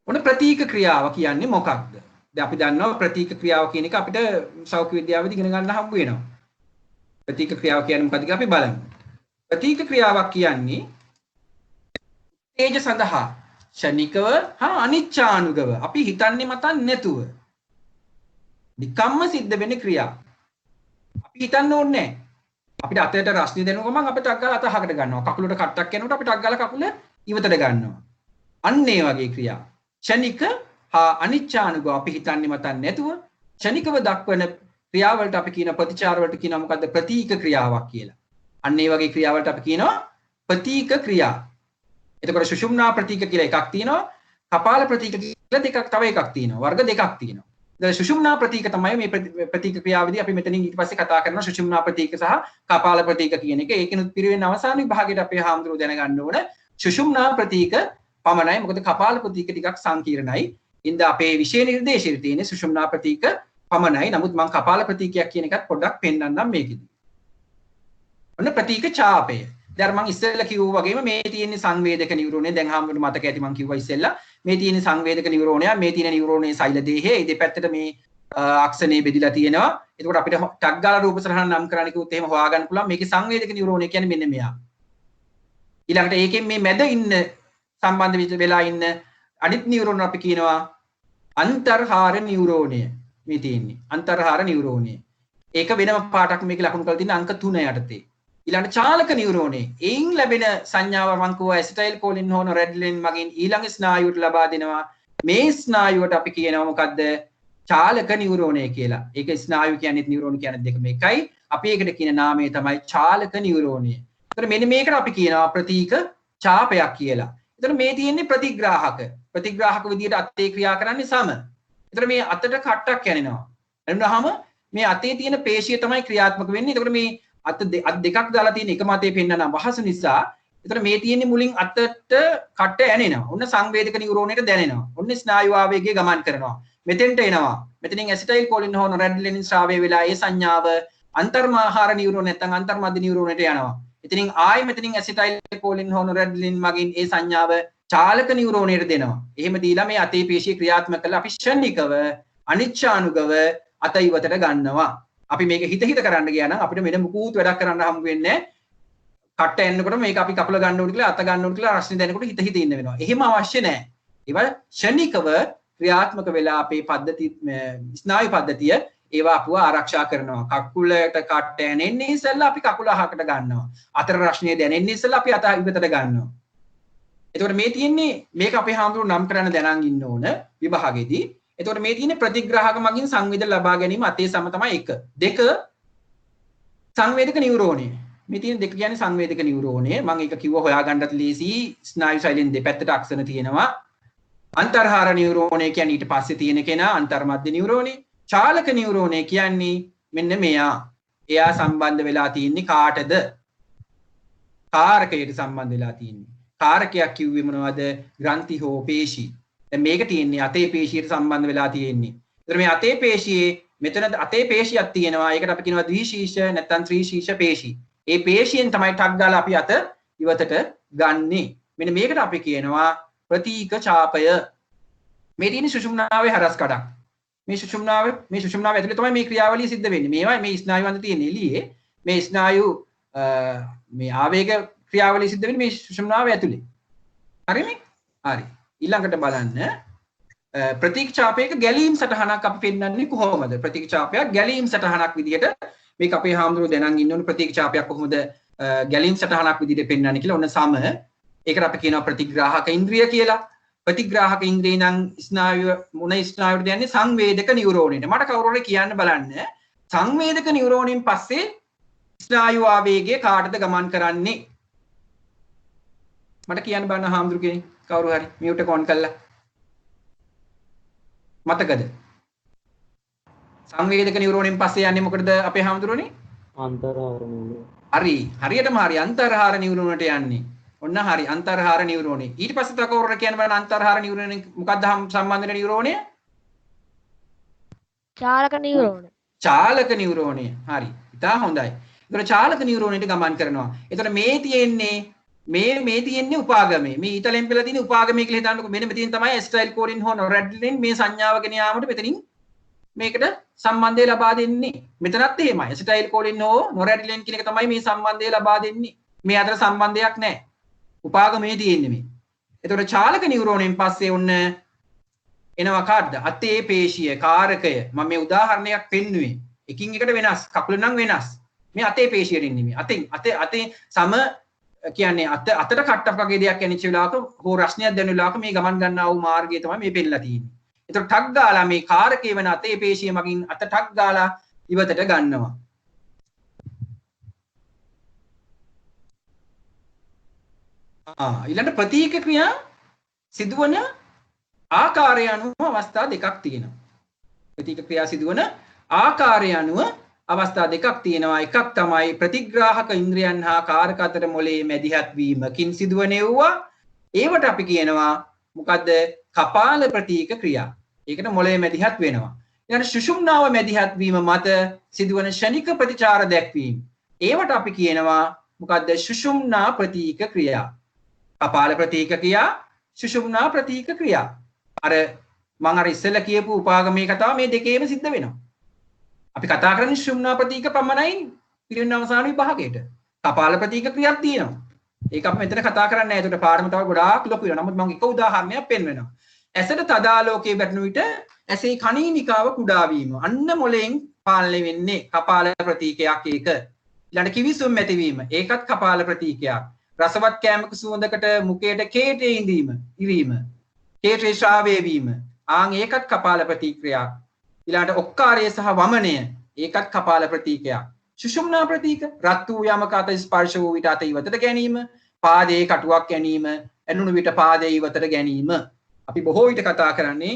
ඔන්න ප්‍රතීක ක්‍රියාව කියන්නේ මොකක්ද? දැන් අපි දන්නවා ප්‍රතීක ක්‍රියාව කියන එක අපිට සෞඛ්‍ය විද්‍යාවේදී ඉගෙන ගන්න හම්බ වෙනවා. ප්‍රතීක ක්‍රියාව කියන්නේ මොකක්ද කියලා අපි බලමු. ප්‍රතීක ක්‍රියාවක් කියන්නේ තේජ සඳහා ෂණිකව හා අනිච්ඡානුගව අපි හිතන්නේ මතන්නේ නැතුව නිකම්ම සිද්ධ වෙන ක්‍රියා. අපි හිතන්න ඕනේ නැහැ. අපිට අතයට රස්නි දෙනු ගමන් අපිට අග්ගල අත අහකට ගන්නවා. කකුලට කට්ටක් යනකොට අපිට අග්ගල කකුල ඉවතට ගන්නවා. අන්න ඒ වගේ ක්‍රියා. ෂණික හා අනිච්ඡානුගව අපි හිතන්නේ මතන්නේ නැතුව ෂණිකව දක්වන ක්‍රියාවලට අපි කියන ප්‍රතිචාර වලට කියනවා මොකද්ද? ප්‍රතීක ක්‍රියාවක් කියලා. අන්න ඒ වගේ ක්‍රියාවලට අපි කියනවා ප්‍රතීක ක්‍රියා. එතකොට සුෂුම්නා ප්‍රතීක කියලා එකක් තියෙනවා. කපාල ප්‍රතීක කියලා දෙකක් තව එකක් තියෙනවා. වර්ග දෙකක් තියෙනවා. දැන් සුෂුම්නා ප්‍රතීක තමයි මේ ප්‍රතීක ක්‍රියාවේදී අපි මෙතනින් ඊට පස්සේ කතා කරනවා සුෂුම්නා ප්‍රතීක සහ කපාල ප්‍රතීක කියන එක. ඒකිනුත් පිරිවෙන අවසාන විභාගයට අපේ හාමුදුරුවෝ දැනගන්න ඕන සුෂුම්නා ප්‍රතීක පමණයි. මොකද කපාල ප්‍රතීක ටිකක් සංකීර්ණයි. ඉන්ද අපේ විෂය නිර්දේශයේ තියෙන සුෂුම්නා ප්‍රතීක පමණයි. නමුත් මම කපාල ප්‍රතීකයක් කියන එකත් පොඩ්ඩක් පෙන්නන්නම් මේකෙදි. ඔන්න ප්‍රතීක ඡාපය. දැන් මම ඉස්සෙල්ලා කිව්වා වගේම මේ තියෙන සංවේදක නියුරෝනය දැන් හාමුදුරුවෝ මතක ඇති මම කිව්වා ඉස්සෙල්ලා මේ තියෙන සංවේදක නියුරෝනය මේ තියෙන නියුරෝනයේ සෛල දේහය ඒ දෙපැත්තට මේ අක්ෂණේ බෙදිලා තියෙනවා. එතකොට අපිට ටක් ගාලා රූප සරහන නම් කරන්න කිව්වොත් එහෙම හොයාගන්න පුළුවන්. මේකේ සංවේදක නියුරෝනය කියන්නේ මෙන්න මෙයා. ඊළඟට ඒකෙන් මේ මැද ඉන්න සම්බන්ධ වෙලා ඉන්න අනිත් නියුරෝන අපි කියනවා අන්තර්හාර නියුරෝනය. මේ තියෙන්නේ අන්තර්හාර නියුරෝනය. ඒක වෙනම පාඩක් මේකේ ලකුණු කරලා තියෙන අංක 3 යටතේ. ඊළඟ චාලක නියුරෝනේ එයින් ලැබෙන සංඥාව වංකුව ඇසිටයිල් කොලින් හෝ නොරැඩ්ලින් මගින් ඊළඟ ස්නායුවට ලබා දෙනවා. මේ ස්නායුවට අපි කියනවා මොකද්ද? චාලක නියුරෝනේ කියලා. ඒක ස්නායු කියන්නේ නියුරෝන කියන්නේ දෙකම එකයි. අපි ඒකට කියන නාමය තමයි චාලක නියුරෝනේ. ඒතර මෙන්න මේකට අපි කියනවා ප්‍රතීක ඡාපයක් කියලා. ඒතර මේ තියෙන්නේ ප්‍රතිග්‍රාහක. ප්‍රතිග්‍රාහක විදියට අතේ ක්‍රියා කරන්නේ සම. ඒතර මේ අතට කට්ටක් යනිනවා. එන්නාම මේ අතේ තියෙන පේශිය තමයි ක්‍රියාත්මක වෙන්නේ. ඒතකොට මේ අත් දෙකක් දාලා තියෙන එක මතේ පෙන්නන වහස නිසා එතන මේ තියෙන්නේ මුලින් අතට කට්ට ඇනෙනවා. ඔන්න සංවේදක නියුරෝනේට දැනෙනවා. ඔන්න ස්නායු ආවේගය ගමන් කරනවා. මෙතෙන්ට එනවා. මෙතනින් ඇසිටයිල් කොලින් හෝ නොරැඩ්ලින් ශ්‍රාවය වෙලා ඒ සංඥාව අන්තර්මාහාර නියුරෝන නැත්නම් අන්තර්මධ්‍ය නියුරෝනේට යනවා. එතනින් ආයි මෙතනින් ඇසිටයිල් කොලින් හෝ නොරැඩ්ලින් මගින් ඒ සංඥාව චාලක නියුරෝනේට දෙනවා. එහෙම දීලා මේ අතේ පේශිය ක්‍රියාත්මක කරලා අපි ෂණිකව අනිච්ඡානුගව අත ඉවතට ගන්නවා. අපි මේක හිත කරන්න ගියා නම් අපිට මෙන්න මුකුත් වැඩක් කරන්න හම්බ වෙන්නේ නැහැ. කට්ට එන්නකොට මේක අපි කකුල ගන්න ඕනේ කියලා අත ගන්න ඕනේ කියලා රස්නේ දැනනකොට හිත ඉන්න වෙනවා. එහෙම අවශ්‍ය නැහැ. ඒවා ෂණිකව ක්‍රියාත්මක වෙලා අපේ පද්ධති ස්නායු පද්ධතිය ඒවා අපව ආරක්ෂා කරනවා. කකුලට කට්ට ඇනෙන්නේ ඉස්සෙල්ලා අපි කකුල අහකට ගන්නවා. අතර රස්නේ දැනෙන්නේ ඉස්සෙල්ලා අපි අත ඉවතට ගන්නවා. එතකොට මේ තියෙන්නේ මේක අපේ හාමුදුරුවෝ නම් කරන්න දැනන් ඉන්න ඕන විභාගෙදී. එතකොට මේ තියෙන්නේ ප්‍රතිග්‍රාහක මගින් සංවේදන ලබා ගැනීම අතේ සම තමයි 1. 2 සංවේදක නියුරෝනය. මේ තියෙන දෙක කියන්නේ සංවේදක නියුරෝනය. මම ඒක කිව්වා හොයාගන්නත් ලේසි. ස්නායු ශෛලෙන් දෙපැත්තට අක්ෂණ තියෙනවා. අන්තර්හාර නියුරෝනය කියන්නේ ඊට පස්සේ තියෙන කෙනා අන්තර්මධ්‍ය නියුරෝනය. චාලක නියුරෝනය කියන්නේ මෙන්න මෙයා. එයා සම්බන්ධ වෙලා තියෙන්නේ කාටද? කාරකයට සම්බන්ධ වෙලා තියෙන්නේ. කාරකයක් කිව්වේ මොනවද? ග්‍රන්ථි හෝ පේශි. දැන් මේක තියෙන්නේ අතේ පේශියට සම්බන්ධ වෙලා තියෙන්නේ. ඒතර මේ අතේ පේශියේ මෙතන අතේ පේශියක් තියෙනවා. ඒකට අපි කියනවා ද්විශීර්ෂ නැත්නම් ත්‍රිශීර්ෂ පේශි. ඒ පේශියෙන් තමයි ටක් ගාලා අපි අත ඉවතට ගන්නෙ. මෙන්න මේකට අපි කියනවා ප්‍රතීක ඡාපය. මේ තියෙන සුෂුම්නාවේ හරස් කඩක්. මේ සුෂුම්නාව ඇතුලේ තමයි මේ ක්‍රියාවලිය සිද්ධ වෙන්නේ. මේවා මේ ස්නායු වන්ද තියෙන එළියේ මේ ස්නායු මේ ආවේග ක්‍රියාවලිය සිද්ධ වෙන්නේ මේ සුෂුම්නාව ඇතුලේ. හරිනේ? හරි. ඊළඟට බලන්න ප්‍රතික්ෂාපයක ගැලීම් සටහනක් අපි පෙන්වන්නේ කොහොමද? ප්‍රතික්ෂාපයක් ගැලීම් සටහනක් විදිහට මේක අපේ හාමුදුරුවෝ දැනන් ඉන්න ඕනේ ප්‍රතික්ෂාපයක් කොහොමද ගැලීම් සටහනක් විදිහට පෙන්වන්නේ කියලා. ඔන්න සම ඒකට අපි කියනවා ප්‍රතිග්‍රාහක ඉන්ද්‍රිය කියලා. ප්‍රතිග්‍රාහක ඉන්ද්‍රිය නම් ස්නායු මොන ස්නායුවටද යන්නේ? සංවේදක නියුරෝනේට. මට කවුරු හරි කියන්න බලන්න සංවේදක නියුරෝනෙන් පස්සේ ස්නායු ආවේගය කාටද ගමන් කරන්නේ? මට කියන්න බලන්න හාමුදුරුවෝ කෙනෙක් කවුරු හරි මියුට් එක ඔන් කළා. මතකද? සංවේදක නියුරෝනෙන් පස්සේ යන්නේ මොකටද අපේ හාමුදුරුවනේ? අන්තර්හාර නියුරෝන. හරි. හරියටම හරි අන්තර්හාර නියුරෝනට යන්නේ. ඔන්න හරි අන්තර්හාර නියුරෝනේ. ඊට පස්සේ තව කවුරුර කියන්න බලන්න අන්තර්හාර නියුරෝනේ මොකක්ද සම්බන්ධ වෙන නියුරෝනය? චාලක නියුරෝන. චාලක නියුරෝනය. හරි. ඉතා හොඳයි. ඒතර චාලක නියුරෝනේට ගමන් කරනවා. ඒතර මේ තියෙන්නේ මේ තියෙන්නේ උපාගමේ. මේ ඊතලෙන් පෙළ තියෙන උපාගමේ කියලා හිතන්නකො. මෙන්න මෙතන තමයි ඇස්ටයිල් කොලින් හෝ නොරැඩ්ලින් මේ සංඥාව ගෙන යාමට මෙතනින් මේකට සම්බන්ධය ලබා දෙන්නේ. මෙතනත් එහෙමයි. ඇස්ටයිල් කොලින් හෝ නොරැඩ්ලින් කියන එක තමයි මේ සම්බන්ධය ලබා දෙන්නේ. මේ අතර සම්බන්ධයක් නැහැ. උපාගමේ තියෙන්නේ මේ. එතකොට චාලක නියුරෝනෙන් පස්සේ ඔන්න එනවා කාටද? අතේ පේශිය කාරකය. මම මේ උදාහරණයක් පෙන්නුවේ. එකින් එකට වෙනස්. කකුල නම් වෙනස්. මේ අතේ පේශියෙන් ඉන්නේ මේ. අතේ සම කියන්නේ අතට කට්ටක් වගේ දෙයක් ඇනිච්ච වෙලාවක හෝ රස්නියක් දැනෙන වෙලාවක මේ ගමන් ගන්නා වූ මාර්ගය තමයි මේ පෙන්නලා තියෙන්නේ. ඒතර ටක් ගාලා මේ කාරකේ වෙන අතේ පේශිය මගින් අත ටක් ගාලා ඉවතට ගන්නවා. ඊළඟ ප්‍රතීක ක්‍රියා සිදුවන ආකාරය අනුව අවස්ථා දෙකක් තියෙනවා. ප්‍රතික ක්‍රියා සිදුවන ආකාරය අනුව අවස්ථා දෙකක් තියෙනවා. එකක් තමයි ප්‍රතිග්‍රාහක ඉන්ද්‍රියන් හා කාරක අතර මොලේ මැදිහත් වීමකින් සිදුවන ඒවා. ඒවට අපි කියනවා මොකද්ද? කපාල ප්‍රතික ක්‍රියා. ඒකට මොලේ මැදිහත් වෙනවා. ඊළඟ සුෂුම්නාව මැදිහත් වීම මත සිදුවන ෂණික ප්‍රතිචාර දැක්වීම. ඒවට අපි කියනවා මොකද්ද? සුෂුම්නා ප්‍රතික ක්‍රියා. කපාල ප්‍රතික ක්‍රියා, සුෂුම්නා ප්‍රතික ක්‍රියා. අර මම අර ඉස්සෙල්ලා කියපු උපාගමේ කතාව මේ දෙකේම සිද්ධ වෙනවා. අපි කතා කරන්නේ සුෂුම්නා ප්‍රතික පමණයි පිළිවෙන්න අවසාන විභාගයට. කපාල ප්‍රතික ක්‍රියාවක් තියෙනවා. ඒක අපි මෙතන කතා කරන්නේ නැහැ. ඒකට පාඩම තව ගොඩාක් ලොකු වෙනවා. නමුත් මම එක උදාහරණයක් පෙන්වනවා. ඇසට තදාලෝකයේ වැටෙන විට ඇසේ කණීනිකාව කුඩා වීම. අන්න මොලෙන් පාලනය වෙන්නේ කපාල ප්‍රතිකයක් ඒක. ඊළඟ කිවිසුම් ඇතිවීම. ඒකත් කපාල ප්‍රතිකයක්. රසවත් කෑමක සුවඳකට මුඛයට කේටේ ඉරීම. කේටේ ශ්‍රාවය වීම. ආන් ඒකත් කපාල ප්‍රතික්‍රියාවක්. ඊළඟට ඔක්කාරය සහ වමනය. ඒකත් කපාල ප්‍රතිකයක්. සුෂුම්නා ප්‍රතික රත් වූ යමක අත ස්පර්ශ වූ විට අත ඉවතට ගැනීම, පාදයේ කටුවක් ගැනීම, ඇනුණු විට පාදයේ ඉවතට ගැනීම. අපි බොහෝ විට කතා කරන්නේ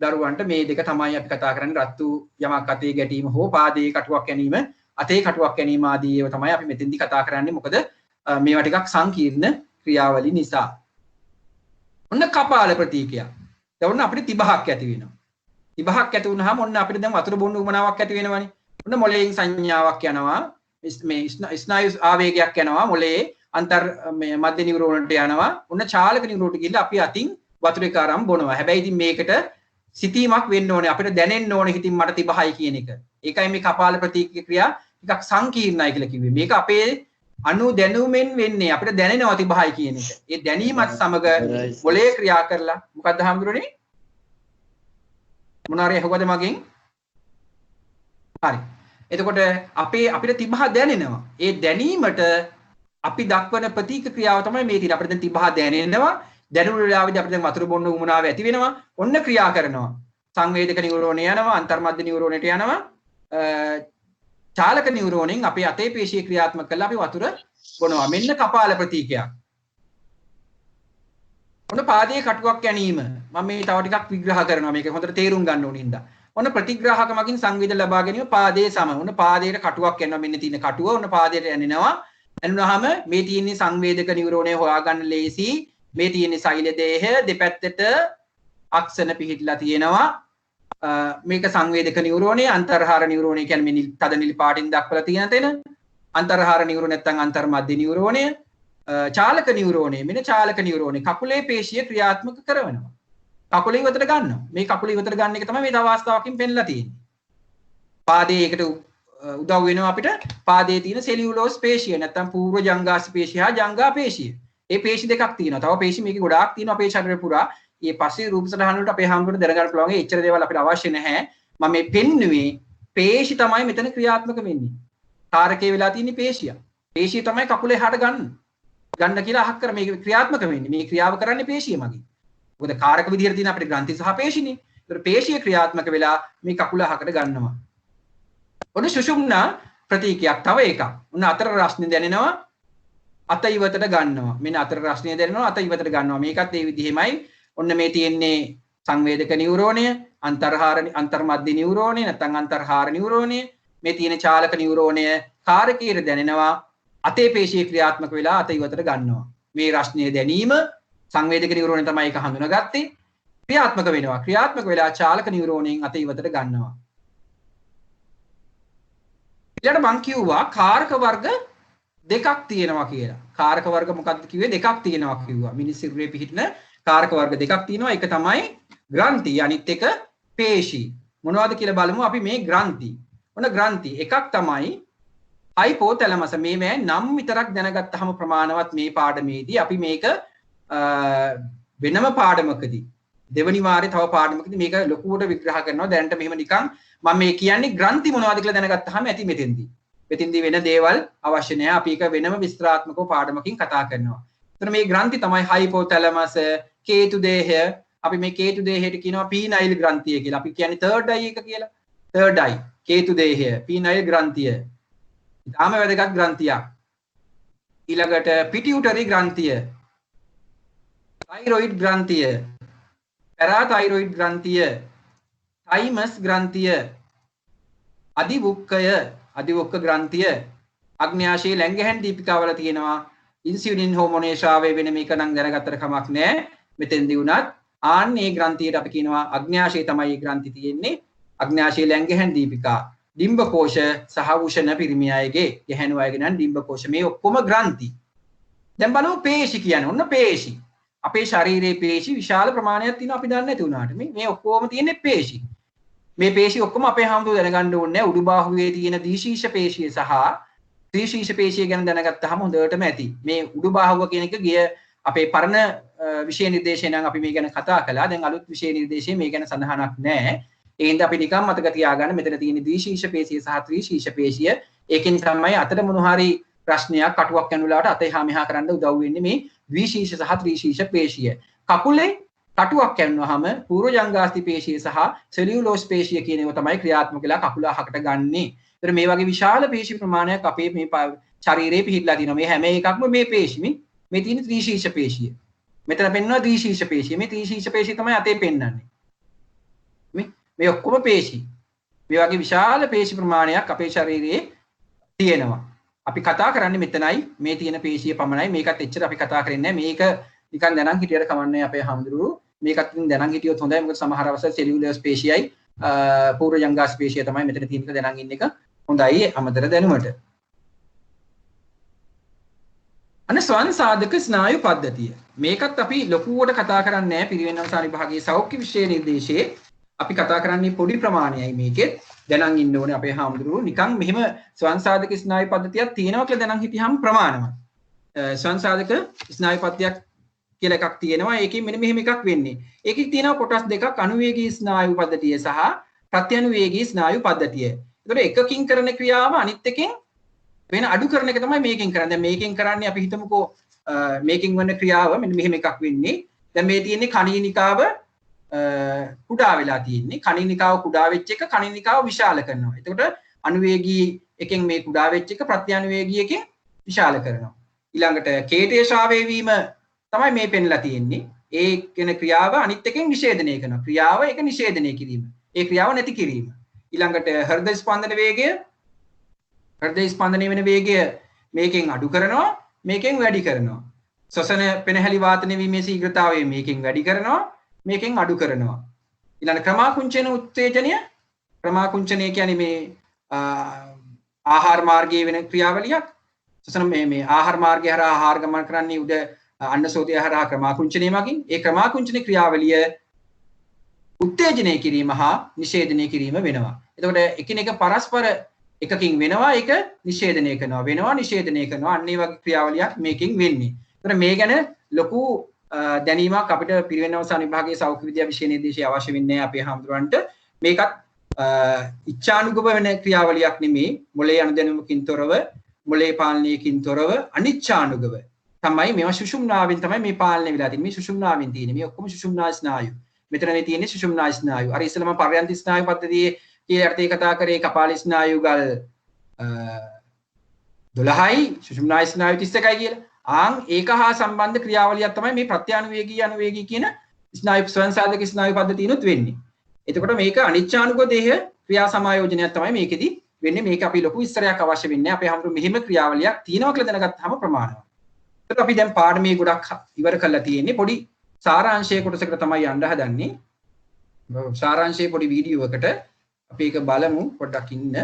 දරුවන්ට මේ දෙක තමයි අපි කතා කරන්නේ. රත් වූ යමක් අතේ ගැටීම හෝ පාදයේ කටුවක් ගැනීම, අතේ කටුවක් ගැනීම ආදී ඒවා තමයි අපි මෙතෙන්දි කතා කරන්නේ. මොකද මේවා ටිකක් සංකීර්ණ ක්‍රියාවලි නිසා. ඔන්න කපාල ප්‍රතික්‍රියා. දැන් ඔන්න අපිට තිබහක් ඇති වෙනවා. තිබහක් ඇති වුනහම ඔන්න අපිට දැන් වතුර බොන්න උවමනාවක් ඇති වෙනවනේ. ඔන්න මොලේෙන් සංඥාවක් යනවා. මේ ස්නායු ආවේගයක් යනවා මොලේ අන්තර් මේ මධ්‍ය නියුරෝනට යනවා. ඔන්න චාලක නියුරෝට ගිහිල්ලා අපි අතින් වතුර එක අරන් බොනවා. හැබැයි ඉතින් මේකට සිතීමක් වෙන්න ඕනේ. අපිට දැනෙන්න ඕනේ හිතින් මට තිබහයි කියන එක. ඒකයි මේ කපාල ප්‍රතික්‍රියා ටිකක් සංකීර්ණයි කියලා කිව්වේ. මේක අපේ අනු දැනුමෙන් වෙන්නේ. අපිට දැනෙනවා තිබහයි කියන එක. ඒ දැනීමත් සමග මොලේ ක්‍රියා කරලා මොකද්ද හාමුදුරනේ? මොනාරි අහුවද මගෙන්? හරි. එතකොට අපිට තිබහ දැනෙනවා. ඒ දැනීමට අපි දක්වන ප්‍රතික්‍රියාව තමයි මේ තියෙන්නේ. අපිට දැන් තිබහ දැනෙනවා. දැනුණු වෙලාවෙදී අපිට දැන් වතුර බොන්න උවමනාව ඇති වෙනවා. ඔන්න ක්‍රියා කරනවා. සංවේදක නියුරෝනේ යනවා, අන්තර්මධ්‍ය නියුරෝනේට යනවා. චාලක නියුරෝනෙන් අපේ අතේ පේශිය ක්‍රියාත්මක කරලා අපි වතුර බොනවා. මෙන්න කපාල ප්‍රතික්‍රියාවක්. ඔන්න පාදයේ කටුවක් ගැනීම. මම මේ තව ටිකක් විග්‍රහ කරනවා. මේක හොඳට තේරුම් ගන්න ඕනින් හින්දා. ඔන්න ප්‍රතිග්‍රාහක මගින් සංවේදන ලබා ගැනීම පාදයේ සම. ඔන්න පාදයට කටුවක් යනවා. මෙන්න තියෙන කටුව ඔන්න පාදයට යන්නේනවා. එන්නුනහම මේ තියෙන සංවේදක නියුරෝනය හොයාගන්න ලේසි. මේ තියෙන සෛල දේහය දෙපැත්තට අක්ෂණ පිහිටලා තියෙනවා. මේක සංවේදක නියුරෝනේ, අන්තර්හාර නියුරෝනේ කියන්නේ මේ තද නිල් පාටින් දක්වලා තියෙන තැන. අන්තර්හාර නියුරෝන නැත්නම් අන්තර්මධ්‍ය නියුරෝනය, චාලක නියුරෝනේ මෙන්න චාලක නියුරෝනේ කකුලේ පේශිය ක්‍රියාත්මක කරනවා. කකුල ඉවතට ගන්නවා. මේ කකුල ඉවතට ගන්න එක තමයි මේ තව අවස්ථාවකින් පෙන්නලා තියෙන්නේ. පාදයේ ඒකට උදව් වෙනවා අපිට. පාදයේ තියෙන සෙලියුලෝස් පේශිය නැත්නම් පූර්ව ජංඝාස පේශිය හා ජංඝා පේශිය. මේ පේශි දෙකක් තියෙනවා. තව පේශි මේකේ ගොඩාක් තියෙනවා අපේ ශරීරය පුරා. මේ පස්සේ රූප සටහන් වලට අපේ හැමෝටම දැනගන්න පුළුවන්. ඒ එච්චර දේවල් අපිට අවශ්‍ය නැහැ. මම මේ පෙන්නුවේ පේශි තමයි මෙතන ක්‍රියාත්මක වෙන්නේ. කාරකේ වෙලා තියෙන පේශිය. පේශිය තමයි කකුලේ හට ගන්න කියලා අහක් කර මේක ක්‍රියාත්මක වෙන්නේ. මේ ක්‍රියාව කරන්නේ පේශිය මගින්. මොකද කාරක විදිහට තියෙන අපිට ග්‍රන්ථි සහ පේශිනේ. ඒතර පේශිය ක්‍රියාත්මක වෙලා මේ කකුල අහකට ගන්නවා. ඔන්න සුෂුම්නා ප්‍රතික්‍රියාවක් තව එකක්. ඔන්න අතර රස්නේ දැනෙනවා. අත ඉවතට ගන්නවා. මෙන්න අතර රස්නේ දැනෙනවා. අත ඉවතට ගන්නවා. මේකත් ඒ විදිහෙමයි. ඔන්න මේ තියෙන්නේ සංවේදක නියුරෝනය, අන්තර්මධ්‍ය නියුරෝනය නැත්නම් අන්තර්හාර නියුරෝනය. මේ තියෙන චාලක නියුරෝනය කාරකයේ දැනෙනවා. අතේ පේශිය ක්‍රියාත්මක වෙලා අත ඉවතට ගන්නවා. මේ රස්නේ දැනීම සංවේදක නියුරෝනේ තමයි ඒක හඳුනාගත්තේ. ක්‍රියාත්මක වෙනවා. ක්‍රියාත්මක වෙලා චාලක නියුරෝනෙන් අත ඉවතට ගන්නවා. ඊළඟට මං කිව්වා කාරක වර්ග දෙකක් තියෙනවා කියලා. කාරක වර්ග මොකක්ද කිව්වේ? දෙකක් තියෙනවා කිව්වා. මිනිස් සිරුරේ පිහිටන කාරක වර්ග දෙකක් තියෙනවා. එක තමයි ග්‍රන්ථි, අනිත් එක පේශි. මොනවද කියලා බලමු අපි මේ ග්‍රන්ථි. ඔන්න ග්‍රන්ථි එකක් තමයි හයිපෝතැලමස්. මේ නම් විතරක් දැනගත්තාම ප්‍රමාණවත් මේ පාඩමේදී අපි මේක වෙනම පාඩමකදී දෙවනි වාරේ තව පාඩමකදී මේක ලොකුවට විග්‍රහ කරනවා. දැනට මෙහෙම නිකන් මම මේ කියන්නේ ග්‍රන්ථි මොනවද කියලා දැනගත්තාම ඇති මෙතෙන්දී. මෙතෙන්දී වෙන දේවල් අවශ්‍ය නැහැ. අපි ඒක වෙනම විස්තරාත්මකව පාඩමකින් කතා කරනවා. එතන මේ ග්‍රන්ථි තමයි හයිපෝතැලමස්, කේතු දේහය. අපි මේ කේතු දේහයට කියනවා පීනයිල් ග්‍රන්ථිය කියලා. අපි කියන්නේ third eye එක කියලා. third eye කේතු දේහය, පීනයිල් ග්‍රන්ථිය. ඊටාම වැදගත් ග්‍රන්ථියක්. ඊළඟට පිටියුටරි ග්‍රන්ථිය, තයිරොයිඩ් ග්‍රන්ථිය, පැරාතයිරොයිඩ් ග්‍රන්ථිය, තයිමස් ග්‍රන්ථිය, අධිවුක්ක ග්‍රන්ථිය, අග්න්‍යාශයේ ලැංගහැන් දීපිකාවල තියෙනවා ඉන්සියුලින් හෝමෝනේ ශ්‍රාවය වෙන මේක නම් දැනගත්තට කමක් නැහැ. මෙතෙන්දී උනත් ආන්නේ ග්‍රන්ථියට අපි කියනවා අග්න්‍යාශයේ තමයි මේ ග්‍රන්ථි තියෙන්නේ. අග්න්‍යාශයේ ලැංගහැන් දීපිකා, ඩිම්බකෝෂ සහ උෂණ පිරිමි අයගේ ගැහැණු අයගේ නම් ඩිම්බකෝෂ මේ ඔක්කොම ග්‍රන්ථි. දැන් බලමු පේශි කියන්නේ. ඔන්න පේශි. අපේ ශරීරයේ පේශි විශාල ප්‍රමාණයක් තියෙනවා අපි දන්නේ නැති වුණාට. මේ ඔක්කොම තියෙන්නේ පේශි. මේ පේශි ඔක්කොම අපේ හැමෝම දැනගන්න ඕනේ. උඩුබාහුවේ තියෙන දීශීෂ පේශිය සහ ත්‍රිශීෂ පේශිය ගැන දැනගත්තාම හොඳටම ඇති. මේ උඩුබාහුව කියන එක ගිය අපේ පරණ විෂය නිර්දේශය නම් අපි මේ ගැන කතා කළා. දැන් අලුත් විෂය නිර්දේශයේ මේ ගැන සඳහනක් නැහැ. ඒ හින්දා අපි නිකන් මතක තියාගන්න මෙතන තියෙන ද්විශීෂ පේශිය සහ ත්‍රිශීෂ පේශිය. ඒකෙන් තමයි අතට මොන හරි ප්‍රශ්නයක් කටුවක් යනුලාට අත එහා මෙහා කරන්න උදව් වෙන්නේ මේ ද්විශීෂ සහ ත්‍රිශීෂ පේශිය. කකුලේ කටුවක් යනවාම පූර්වජංගාස්ති පේශිය සහ සෙලියුලෝස් පේශිය කියන ඒවා තමයි ක්‍රියාත්මක වෙලා කකුල අහකට ගන්නෙ. ඒතර මේ වගේ විශාල පේශි ප්‍රමාණයක් අපේ මේ ශරීරයේ පිහිටලා තියෙනවා. මේ හැම එකක්ම මේ පේශි මේ තියෙන ත්‍රිශීෂ පේශිය. මෙතන පෙන්වනවා ද්විශීෂ පේශිය. මේ ත්‍රිශීෂ පේශිය තමයි අතේ පෙන්වන්නේ. මේ ඔක්කොම පේශි. මේ වගේ විශාල පේශි ප්‍රමාණයක් අපේ ශරීරයේ තියෙනවා. අපි කතා කරන්නේ මෙතනයි මේ තියෙන පේශිය පමණයි. මේකත් එච්චර අපි කතා කරන්නේ නැහැ. මේක නිකන් දැනන් හිටියට කමන්නේ අපේ හාමුදුරුවෝ. මේකත් දැනන් හිටියොත් හොඳයි. මොකද සමහර අවස්ථා සෙලියුලර්ස් පේශියයි පූර්වජංගාස් පේශිය තමයි මෙතන තියෙන එක දැනන් ඉන්න එක හොඳයි අමතර දැනුමට. අන්න ස්වංසාධක ස්නායු පද්ධතිය. මේකත් අපි ලොකුවට කතා කරන්නේ නැහැ පිරිවෙන් අවසාන විභාගයේ සෞඛ්‍ය විෂය නිර්දේශයේ. අපි කතා කරන්නේ පොඩි ප්‍රමාණයයි මේකෙත්. දැනන් ඉන්න ඕනේ අපේ හාමුදුරුවෝ. නිකන් මෙහෙම ස්වංසාධක ස්නායු පද්ධතියක් තියෙනවා කියලා දැනන් හිටියම් ප්‍රමාණවත්. ස්වංසාධක ස්නායු පද්ධතියක් කියලා එකක් තියෙනවා. ඒකෙන් මෙන්න මෙහෙම එකක් වෙන්නේ. ඒකේ තියෙනවා කොටස් දෙකක් අනුවේගී ස්නායු පද්ධතිය සහ ප්‍රත්‍යනුවේගී ස්නායු පද්ධතිය. ඒතකොට එකකින් කරන ක්‍රියාව අනිත් එකෙන් වෙන අඩු කරන එක තමයි මේකෙන් කරන්නේ. දැන් මේකෙන් කරන්නේ අපි හිතමුකෝ මේකෙන් වෙන ක්‍රියාව මෙන්න මෙහෙම එකක් වෙන්නේ. දැන් මේ තියෙන්නේ කණීනිකාව කුඩා වෙලා තියෙන්නේ. කණීනිකාව කුඩා වෙච්ච එක කණීනිකාව විශාල කරනවා. එතකොට අනුවේගී එකෙන් මේ කුඩා වෙච්ච එක ප්‍රත්‍යනුවේගී එකෙන් විශාල කරනවා. ඊළඟට කේතේ ශ්‍රාවය වීම තමයි මේ පෙන්ලා තියෙන්නේ. ඒ කියන ක්‍රියාව අනිත් එකෙන් නිෂේධනය කරනවා. ක්‍රියාව ඒක නිෂේධනය කිරීම. ඒ ක්‍රියාව නැති කිරීම. ඊළඟට හෘද ස්පන්දන වේගය හෘද ස්පන්දනය වෙන වේගය මේකෙන් අඩු කරනවා මේකෙන් වැඩි කරනවා. ශ්වසන පෙනහැලි වාතන වීමේ ශීඝ්‍රතාවය මේකෙන් වැඩි කරනවා මේකෙන් අඩු කරනවා. ඊළඟ ක්‍රමාකුංචන උත්තේජනය ක්‍රමාකුංචනය කියන්නේ මේ ආහාර මාර්ගයේ වෙන ක්‍රියාවලියක්. ශ්වසන මේ ආහාර මාර්ගය හරහා ආහාර ගමන් කරන්නේ උඩ අන්නසෝතය හරහා ක්‍රමාකුංචනය මගින්. ඒ ක්‍රමාකුංචන ක්‍රියාවලිය උත්තේජනය කිරීම හා නිෂේධනය කිරීම වෙනවා. එතකොට එකිනෙක පරස්පර එකකින් වෙනවා ඒක නිෂේධනය කරනවා වෙනවා නිෂේධනය කරනවා අන්න ඒ වගේ ක්‍රියාවලියක් මේකෙන් වෙන්නේ. එතකොට මේ ගැන ලොකු දැනීමක් අපිට පිරිවෙන් අවසාන විභාගයේ සෞඛ්‍ය විද්‍යා විෂය නිර්දේශය අවශ්‍ය වෙන්නේ අපේ හාමුදුරන්ට. මේකත් ඉච්ඡානුගම වෙන ක්‍රියාවලියක් නෙමේ. මොලේ අනුදැනුමකින් තොරව මොලේ පාලනයකින් තොරව අනිච්ඡානුගම තමයි මේවා සුෂුම්නාවෙන් තමයි මේ පාලනය වෙලා තියෙන්නේ. මේ සුෂුම්නාවෙන් තියෙන්නේ. මේ ඔක්කොම සුෂුම්නා ස්නායු. මෙතන මේ තියෙන්නේ සුෂුම්නා ස්නායු. අර ඉස්සෙල්ලාම පර්යන්ති ස්නායු පද්ධතියේ කියලා අර්ථය කතා කරේ කපාල ස්නායු ගල් 12යි සුෂුම්නා ස්නායු 31යි කියලා. ඒක හා සම්බන්ධ ක්‍රියාවලියක් තමයි මේ ප්‍රත්‍යානුවේගී අනුවේගී කියන ස්නායු ස්වංසාධක ස්නායු පද්ධතියනොත් වෙන්නේ. එතකොට මේක අනිච්ඡානුග දේහ ක්‍රියා සමායෝජනයක් තමයි මේකෙදි වෙන්නේ. මේක අපි ලොකු විස්තරයක් අවශ්‍ය වෙන්නේ. අපේ හැමෝම මෙහිම ක්‍රියාවලියක් තියෙනවා කියලා දැනගත්තාම ප්‍රමාණවත්. එතකොට අපි දැන් පාඩමේ ගොඩක් ඉවර කරලා තියෙන්නේ. පොඩි සාරාංශයේ කොටසකට තමයි යන්න හදන්නේ. සාරාංශයේ පොඩි වීඩියෝ එකකට අපි ඒක බලමු පොඩ්ඩක් ඉන්න.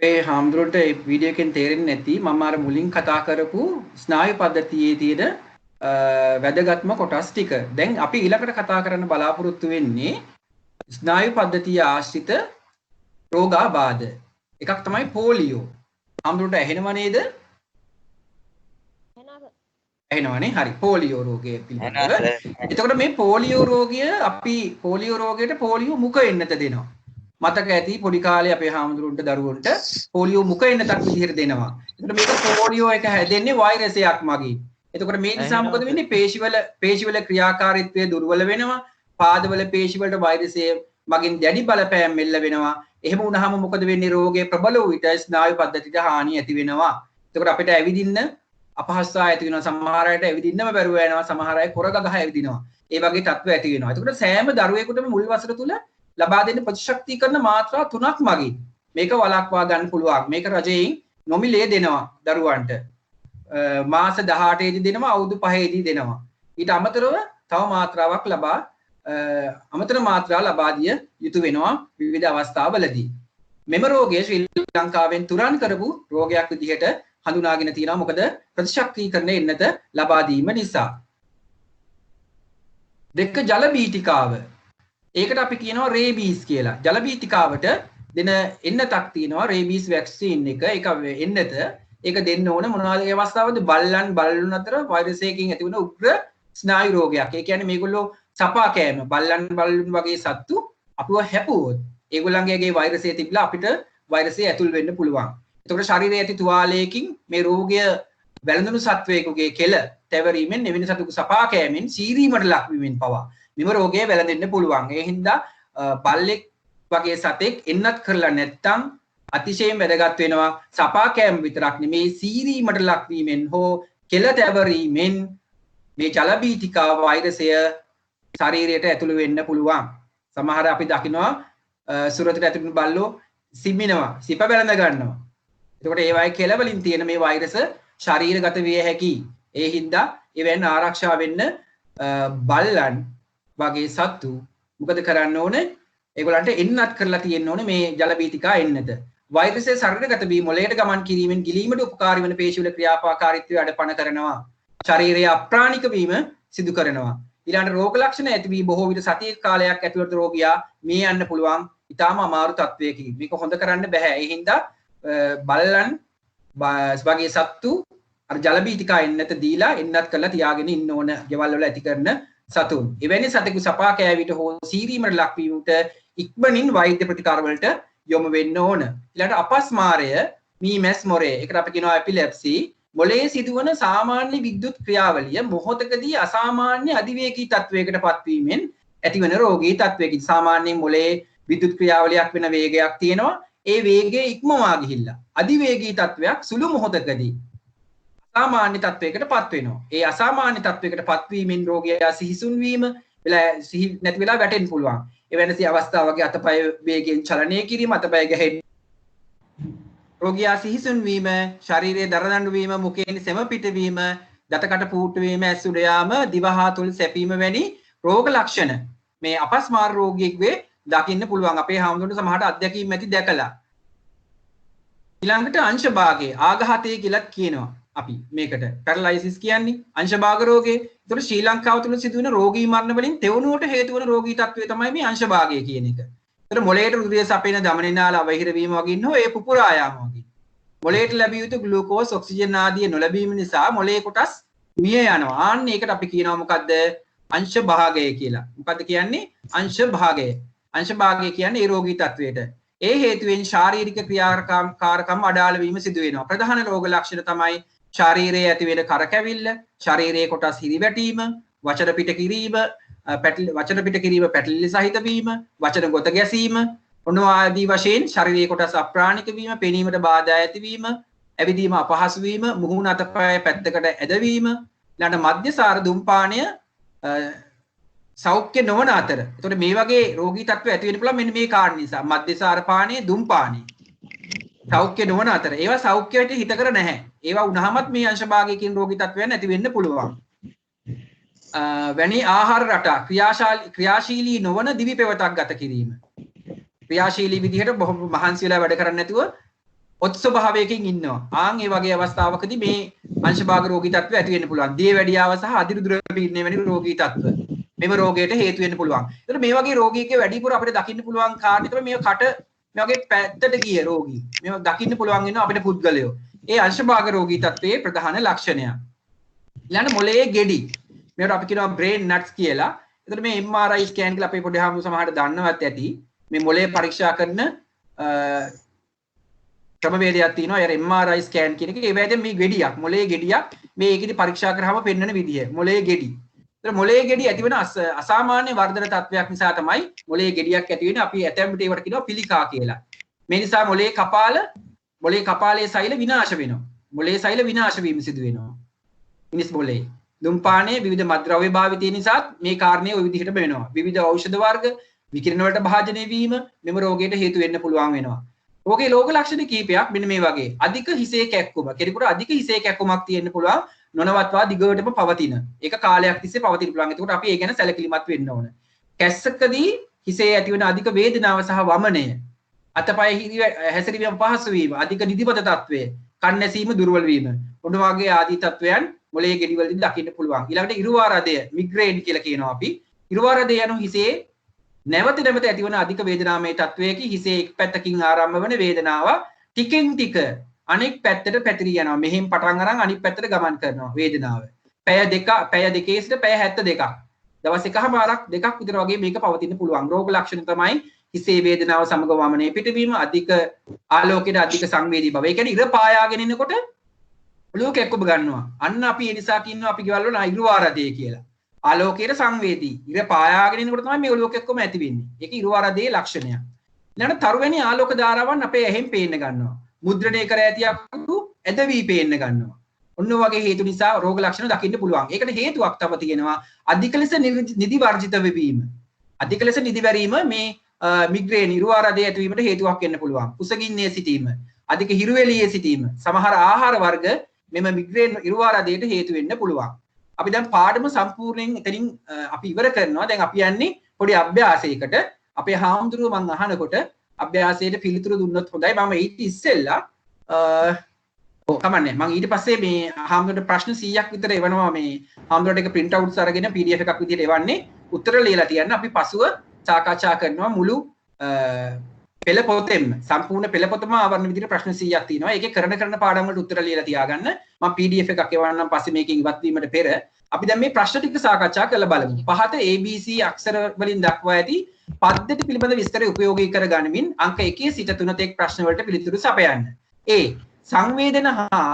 අපේ හාමුදුරුවන්ට මේ වීඩියෝ එකෙන් තේරෙන්නේ නැති මම අර මුලින් කතා කරපු ස්නායු පද්ධතියේ තියෙන වැදගත්ම කොටස් ටික. දැන් අපි ඊළඟට කතා කරන්න බලාපොරොත්තු වෙන්නේ ස්නායු පද්ධතිය ආශ්‍රිත රෝගාබාධ. එකක් තමයි පෝලියෝ. හාමුදුරුවන්ට ඇහෙනව නේද? ඇහෙනවනේ. හරි. පෝලියෝ රෝගය පිළිබඳව. එතකොට මේ පෝලියෝ රෝගය අපි පෝලියෝ රෝගයට පෝලියෝ මුඛ එන්නත දෙනවා. මතක ඇති පොඩි කාලේ අපේ හාමුදුරුවන්ට දරුවන්ට පෝලියෝ මුඛ එන්නතක් විදිහට දෙනවා. එතකොට මේක පෝලියෝ එක හැදෙන්නේ වෛරසයක් මගින්. එතකොට මේ නිසා මොකද වෙන්නේ? පේශිවල ක්‍රියාකාරීත්වය දුර්වල වෙනවා. පාදවල පේශිවලට වෛරසය මගින් දැඩි බලපෑම් මෙල්ල වෙනවා. එහෙම වුණාම මොකද වෙන්නේ? රෝගේ ප්‍රබල වූ විට ස්නායු පද්ධතියට හානිය ඇති වෙනවා. එතකොට අපිට ඇවිදින්න අපහසුතාව ඇති වෙනවා. සමහර අයට ඇවිදින්නම බැරුව යනවා. සමහර අය කොරගහ ඇවිදිනවා. ඒ වගේ තත්ත්ව ඇති වෙනවා. එතකොට සෑම දරුවෙකුටම මුල් වසර තුල ලබා දෙන්න ප්‍රතිශක්තිකරණ මාත්‍රා 3ක් මගින් මේක වළක්වා ගන්න පුළුවන්. මේක රජයෙන් නොමිලේ දෙනවා දරුවන්ට. මාස 18 දී දෙනවා, අවුරුදු 5 දී දෙනවා. ඊට අමතරව තව මාත්‍රාවක් අමතර මාත්‍රා ලබා දිය යුතු වෙනවා විවිධ අවස්ථාවලදී. මෙම රෝගය ශ්‍රී ලංකාවෙන් තුරන් කරපු රෝගයක් විදිහට හඳුනාගෙන තියෙනවා. මොකද ප්‍රතිශක්තිකරණ එන්නත ලබා දීම නිසා. දෙක ජල බීතිකාව. ඒකට අපි කියනවා රේබීස් කියලා. ජල බීතිකාවට දෙන එන්නතක් තියෙනවා රේබීස් වැක්සින් එක. ඒක එන්නත ඒක දෙන්න ඕන මොනවාද ඒ අවස්ථාවේදී බල්ලන් අතර වෛරසයකින් ඇතිවන උග්‍ර ස්නායු රෝගයක්. ඒ කියන්නේ මේගොල්ලෝ සපා කෑම බල්ලන් වගේ සත්තු අපිව හැපුවොත් ඒගොල්ලන්ගේ වෛරසය තිබිලා අපිට වෛරසය ඇතුල් වෙන්න පුළුවන්. එතකොට ශරීරයේ ඇති තුවාලයකින් මේ රෝගය වැළඳුණු සත්වයෙකුගේ කෙල තැවරීමෙන් එවැනි සතුක සපා කෑමෙන් සීරීමට ලක්වීමෙන් පවා මෙම රෝගය වැළඳෙන්න පුළුවන්. ඒ හින්දා බල්ලෙක් වගේ සතෙක් එන්නත් කරලා නැත්තම් අතිශයින් වැදගත් වෙනවා සපා කෑම විතරක් නෙමේ සීරීමට ලක්වීමෙන් හෝ කෙල තැවරීමෙන් මේ ජල බීතිකා වෛරසය ශරීරයට ඇතුළු වෙන්න පුළුවන්. සමහර අපි දකිනවා සුරතට ඇතුළු බල්ලෝ සිම්මිනවා, සිප වැළඳ ගන්නවා. එතකොට ඒ වගේ කෙල වලින් තියෙන මේ වෛරස ශරීරගත විය හැකියි. ඒ හින්දා එවෙන් ආරක්ෂා වෙන්න බල්ලන් වගේ සත්තු මොකද කරන්න ඕනේ? ඒගොල්ලන්ට එන්නත් කරලා තියෙන්න ඕනේ මේ ජල බීතිකා එන්නත. වෛරසය ශරීරගත වී මොළයට ගමන් කිරීමෙන් ගිලීමට උපකාරී වන පේශිවල ක්‍රියාකාරීත්වය අඩපණ කරනවා. ශරීරයේ අප්‍රාණික වීම සිදු කරනවා. ඊළඟ රෝග ලක්ෂණ ඇති වී බොහෝ විට සතිය කාලයක් ඇතුළත රෝගියා මේ යන්න පුළුවන්. ඊටාම අමාරු තත්වයකින්. මේක හොඳ කරන්න බෑ. ඒ හින්දා බල්ලන් වගේ සත්තු අර ජල බීතිකා එන්නත දීලා එන්නත් කරලා තියාගෙන ඉන්න ඕන. ගෙවල් වල ඇති කරන සතුන්. එවැනි සතෙකු සපා කෑවිට හෝ සීරීමට ලක්වීමට ඉක්මනින් වෛද්‍ය ප්‍රතිකාර වලට යොමු වෙන්න ඕන. ඊළඟට අපස්මාරය, මීමැස් මොරය. ඒකට අපි කියනවා එපිලෙප්සි. මොළයේ සිදුවන සාමාන්‍ය විද්‍යුත් ක්‍රියාවලිය මොහොතකදී අසාමාන්‍ය අධිවේගී තත්වයකට පත්වීමෙන් ඇතිවන රෝගී තත්වයකින්. සාමාන්‍යයෙන් මොළයේ විද්‍යුත් ක්‍රියාවලියක් වෙන වේගයක් තියෙනවා. ඒ වේගය ඉක්මවා ගිහිල්ලා අධිවේගී තත්වයක් සුළු මොහොතකදී අසාමාන්‍ය තත්වයකට පත් වෙනවා. ඒ අසාමාන්‍ය තත්වයකට පත්වීමෙන් රෝගියා සිහිසුන් වීම, සිහි නැති වෙලා වැටෙන්න පුළුවන්. එවැනි අවස්ථාවක අතපය වේගයෙන් චලනය කිරීම, අතපය ගැහෙන්න රෝගියා සිහිසුන් වීම, ශරීරයේ දරදඬු වීම, මුඛයෙන් සෙම පිටවීම, දතකට පූට්ටු වීම, ඇස් උඩ යාම, දිව හා තුල් සැපීම වැනි රෝග ලක්ෂණ මේ අපස්මාර රෝගියෙකුගේ දකින්න පුළුවන්. අපේ හාමුදුරනේ සමහරට අත්දැකීම් ඇති දැකලා. ඊළඟට අංශ භාගයේ ආඝාතය කියලා කියනවා. අපි මේකට පැරලයිසිස් කියන්නේ අංශ භාග රෝගය. ඒතකොට ශ්‍රී ලංකාව තුළ සිදුවෙන රෝගී මරණ වලින් තෙවනුවට හේතු වන රෝගී තත්ත්වය තමයි මේ අංශ භාගය කියන එක. ඒතර මොළයට රුධිරය සපයන දමන නාල අවහිර වීම වගේ නෝ ඒ පුපුරා යාම වගේ. මොළයට ලැබිය යුතු ග්ලූකෝස්, ඔක්සිජන් ආදී නොලැබීම නිසා මොළයේ කොටස් මිය යනවා. ආන්න ඒකට අපි කියනවා මොකද්ද? අංශ භාගය කියලා. මොකද්ද කියන්නේ? අංශ භාගය. අංශ භාගය කියන්නේ ඒ රෝගී තත්වයට. ඒ හේතුවෙන් ශාරීරික ක්‍රියාකාරකම් අඩාල වීම සිදු වෙනවා. ප්‍රධාන රෝග ලක්ෂණ තමයි ශරීරයේ ඇති වෙන කරකැවිල්ල, ශරීරයේ කොටස් හිරිවැටීම, වචන පිට කිරීම, පැටලිලි සහිත වීම, වචන ගොත ගැසීම, ඔනවාදී වශයෙන් ශරීරයේ කොටස් අප්‍රාණික වීම, පෙනීමට බාධා ඇතිවීම, ඇවිදීම අපහසු වීම, මුහුණ අතපය පැත්තකට ඇදවීම, ඊළඟ මධ්‍යසාර දුම්පානය සෞඛ්‍ය නොවන අතර. එතකොට මේ වගේ රෝගී තත්ත්ව ඇති වෙන්න පුළුවන් මෙන්න මේ කාරණා නිසා. මධ්‍යසාර පානය, දුම්පානය සෞඛ්‍ය නොවන අතර. ඒවා සෞඛ්‍යයට හිතකර නැහැ. ඒවා වුණාමත් මේ අංශ භාගයකින් රෝගී තත්ත්වයන් ඇති වෙන්න පුළුවන්. වැනි ආහාර රටා ක්‍රියාශීලී නොවන දිවි පෙවතක් ගත කිරීම. ක්‍රියාශීලී විදිහට බොහොම මහන්සි වෙලා වැඩ කරන්නේ නැතුව ඔත් ස්වභාවයකින් ඉන්නවා. ආන් ඒ වගේ අවස්ථාවකදී මේ අංශභාග රෝගී තත්ත්වය ඇති වෙන්න පුළුවන්. දිය වැඩියාව සහ අදිරුදුර පීඩනය වැනි රෝගී තත්ත්ව. මෙම රෝගයට හේතු වෙන්න පුළුවන්. ඒතර මේ වගේ රෝගීකේ වැඩිපුර අපිට දකින්න පුළුවන් කාරණේ තමයි මේ කට මේ වගේ පැත්තට ගිය රෝගී. මේව දකින්න පුළුවන් වෙනවා අපිට පුද්ගලයෝ. ඒ අංශභාග රෝගී තත්ත්වයේ ප්‍රධාන ලක්ෂණය. ඊළඟ මොළයේ ගෙඩි. මේකට අපි කියනවා බ්‍රේන් නට්ස් කියලා. එතකොට මේ MRI ස්කෑන් කියලා අපේ පොඩි හාමුදුරුවෝ සමහරට දන්නවත් ඇති. මේ මොළය පරීක්ෂා කරන ක්‍රමවේදයක් තියෙනවා. ඒ MRI ස්කෑන් කියන එක. ඒ වගේම මේ ගෙඩියක්, මොළයේ ගෙඩියක් මේ ඒකෙදි පරීක්ෂා කරාම පෙන්වන විදිය. මොළයේ ගෙඩි. ඒතර මොළයේ ගෙඩි ඇතිවන අසාමාන්‍ය වර්ධන තත්වයක් නිසා තමයි මොළයේ ගෙඩියක් ඇති වෙන්නේ. අපි ඇතැම් විට ඒවට කියනවා පිළිකා කියලා. මේ නිසා මොළයේ කපාලයේ සෛල විනාශ වෙනවා. මොළයේ සෛල විනාශ වීම සිදු වෙනවා. මිනිස් මොළයේ දුම්පානයේ විවිධ මත්ද්‍රව්‍ය භාවිතය නිසා මේ කාරණේ ওই විදිහටම වෙනවා. විවිධ ඖෂධ වර්ග විකිරණ වලට භාජනය වීම මෙම රෝගයට හේතු වෙන්න පුළුවන් වෙනවා. රෝගේ ලෝක ලක්ෂණ කීපයක් මෙන්න මේ වගේ. අධික හිසේ කැක්කුම. කෙනෙකුට අධික හිසේ කැක්කුමක් තියෙන්න පුළුවන්. නොනවත්වා දිගටම පවතින. ඒක කාලයක් තිස්සේ පවතින්න පුළුවන්. ඒකට අපි ඒ ගැන සැලකිලිමත් වෙන්න ඕන. කැස්සකදී හිසේ ඇතිවන අධික වේදනාව සහ වමනය, අතපය හැසිරීම පහසු වීම, අධික නිදිමත තත්වය, කන් නැසීම දුර්වල වීම, ඔන්න වගේ ආදී තත්වයන් මොළයේ ගෙඩි වලදී දකින්න පුළුවන්. ඊළඟට ඉරුවාරදය, මිග්‍රේන් කියලා කියනවා අපි. ඉරුවාරදය යනු හිසේ නැවත නැවත ඇතිවන අධික වේදනාමය තත්වයක හිසේ එක් පැත්තකින් ආරම්භ වන වේදනාව ටිකෙන් ටික අනෙක් පැත්තට පැතිරී යනවා. මෙහෙන් පටන් අරන් අනිත් පැත්තට ගමන් කරනවා වේදනාව. පැය දෙකේ සිට පැය 72ක්. දවස් එකමාරක් දෙකක් විතර වගේ මේක පවතින්න පුළුවන්. රෝග ලක්ෂණ තමයි හිසේ වේදනාව සමග වමනේ පිටවීම, අධික ආලෝකයට අධික සංවේදී බව. ඒ කියන්නේ ඉර පායාගෙන ඉන්නකොට ඔළුව කැක්කුම ගන්නවා. අන්න අපි ඒ නිසා කියනවා අපි ගෙවල් වල ඉරුවාරදේ කියලා. ආලෝකයට සංවේදී. ඉර පායාගෙන ඉන්නකොට තමයි මේ ඔළුව කැක්කුම ඇති වෙන්නේ. ඒක ඉරුවාරදේ ලක්ෂණයක්. ඊළඟට තරුවැනි ආලෝක ධාරාවන් අපේ ඇහෙන් පේන්න ගන්නවා. මුද්‍රණය කර ඇති අකුරු ඇද වී පේන්න ගන්නවා. ඔන්න වගේ හේතු නිසා රෝග ලක්ෂණ දකින්න පුළුවන්. ඒකට හේතුවක් තව තියෙනවා. අධික ලෙස නිදි වර්ජිත වීම. අධික ලෙස නිදි වැරීම මේ මිග්‍රේන් ඉරුවාරදේ ඇතිවීමට හේතුවක් වෙන්න පුළුවන්. කුසගින්නේ සිටීම, අධික හිරුවෙලියේ සිටීම, සමහර ආහාර වර්ග මෙම මිග්‍රේන් ඉරුවාරදයට හේතු වෙන්න පුළුවන්. අපි දැන් පාඩම සම්පූර්ණයෙන් එතනින් අපි ඉවර කරනවා. දැන් අපි යන්නේ පොඩි අභ්‍යාසයකට. අපේ හාමුදුරුවෝ මං අහනකොට අභ්‍යාසයට පිළිතුරු දුන්නොත් හොඳයි. මම ඊට ඉස්සෙල්ලා කමන්නේ මම ඊට පස්සේ මේ හාමුදුරුවන්ට ප්‍රශ්න 100ක් විතර එවනවා. මේ හාමුදුරුවන්ට එක print outs අරගෙන PDF එකක් විදිහට එවන්නේ. උත්තර ලියලා තියන්න. අපි පසුව සාකච්ඡා කරනවා මුළු පෙළ පොතෙම. සම්පූර්ණ පෙළ පොතම ආවරණ විදිහට ප්‍රශ්න 100ක් තියෙනවා. ඒකේ කරන පාඩම් වලට උත්තර ලියලා තියාගන්න. මම PDF එකක් එවන්නම් පස්සේ මේකෙන් ඉවත් වීමට පෙර අපි දැන් මේ ප්‍රශ්න ටික සාකච්ඡා කරලා බලමු. පහත ABC අක්ෂර වලින් දක්වා ඇති පද්ධති පිළිබඳ විස්තරය උපයෝගී කර ගනිමින් අංක 1 සිට 3 තෙක් ප්‍රශ්න වලට පිළිතුරු සපයන්න. A. සංවේදන හා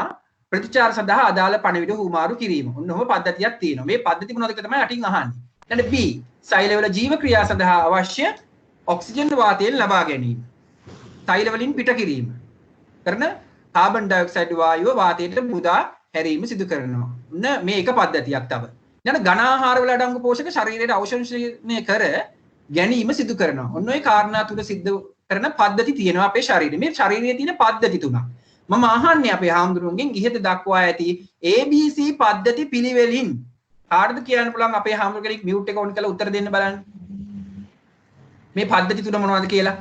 ප්‍රතිචාර සඳහා අදාළ පණිවිඩ හුමාරු කිරීම. ඔන්න ඔහොම පද්ධතියක් තියෙනවා. මේ පද්ධති මොනවද කියලා තමයි අටින් අහන්නේ. ඊළඟ B. සෛලවල ජීව ක්‍රියා සඳහා අවශ්‍ය ඔක්සිජන් වාතයෙන් ලබා ගැනීම. සෛල වලින් පිට කිරීම. කරන කාබන් ඩයොක්සයිඩ් වායුව වාතයට මුදා හැරීම සිදු කරනවා. ඔන්න මේ එක පද්ධතියක් තව. ඊළඟ ඝන ආහාර වල අඩංගු පෝෂක ශරීරයට අවශෝෂණය කර ගැනීම සිදු කරනවා. ඔන්න ඔය කාරණා තුන සිද්ධ කරන පද්ධති තියෙනවා අපේ ශරීරේ. මේ ශරීරයේ තියෙන පද්ධති තුනක්. මම අහන්නේ අපේ හාමුදුරුවන්ගෙන් ඉහත දක්වා ඇති ABC පද්ධති පිළිවෙලින් කාටද කියන්න පුළුවන් අපේ හාමුදුරුවෝ කෙනෙක් මියුට් එක ඔන් කරලා උත්තර දෙන්න බලන්න. මේ පද්ධති තුන මොනවද කියලා?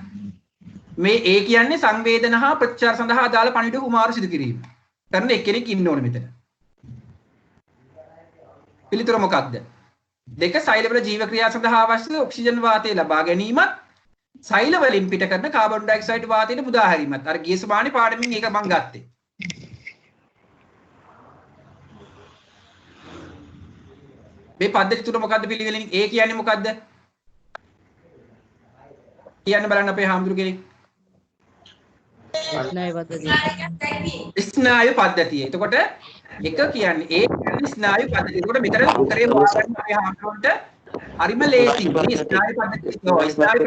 මේ A කියන්නේ සංවේදන හා ප්‍රතිචාර සඳහා අදාළ පණිවිඩ හුමාරු සිදු කිරීම. කරන එක්කෙනෙක් ඉන්න ඕනේ මෙතන. පිළිතුර මොකක්ද? 2 සෛලවල ජීව ක්‍රියා සඳහා අවශ්‍ය ඔක්සිජන් වාතය ලබා ගැනීමත් සෛල වලින් පිට කරන කාබන් ඩයොක්සයිඩ් වාතයට මුදා හැරීමත්. අර ගිය සුමානේ පාඩමින් ඒක මම ගත්තේ. මේ පද්ධති තුන මොකද්ද පිළිවෙලින්? A කියන්නේ මොකද්ද? කියන්න බලන්න අපේ හාමුදුරු කෙනෙක්. ස්නායු පද්ධතිය. එතකොට එක කියන්නේ A කියන්නේ ස්නායු පද්ධතිය. එතකොට මෙතන උත්තරේ හොයාගන්න අපේ හාමුදුරුවන්ට හරිම ලේසි. මේ ස්නායු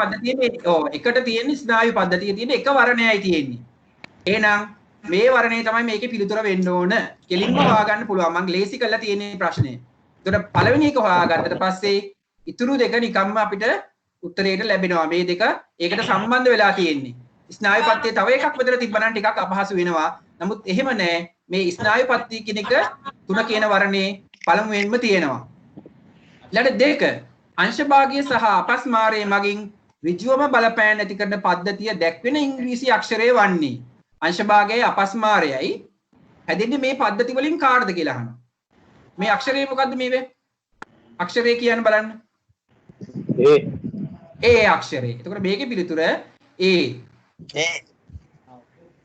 පද්ධතියේ එකට තියෙන ස්නායු පද්ධතියේ තියෙන එක වර්ණයයි තියෙන්නේ. එහෙනම් මේ වර්ණය තමයි මේකේ පිළිතුර වෙන්න ඕන. කෙලින්ම හොයාගන්න පුළුවන්. මම ලේසි කරලා තියෙන ප්‍රශ්නේ. එතකොට පළවෙනි එක හොයාගත්තට පස්සේ ඉතුරු දෙක නිකම්ම අපිට උත්තරයට ලැබෙනවා. මේ දෙක ඒකට සම්බන්ධ වෙලා තියෙන්නේ. ස්නායු පද්ධතිය තව එකක් විතර තිබ්බනම් ටිකක් අපහසු වෙනවා. නමුත් එහෙම නෑ. මේ ස්නායු පද්ධතිය කියන එක තුන කියන වර්ණේ පළමුවෙන්ම තියෙනවා. ඊළඟ දෙක අංශභාගීය සහ අපස්මාරයේ මගින් ඍජුවම බලපෑම් ඇති කරන පද්ධතිය දැක්වෙන ඉංග්‍රීසි අක්ෂරය වන්නේ. අංශ භාගයයි අපස්මාරයයි හැදෙන්නේ මේ පද්ධති වලින් කාටද කියලා අහනවා. මේ අක්ෂරය මොකද්ද මේ වේ? අක්ෂරය කියන්න බලන්න. ඒ අක්ෂරය. එතකොට මේකේ පිළිතුර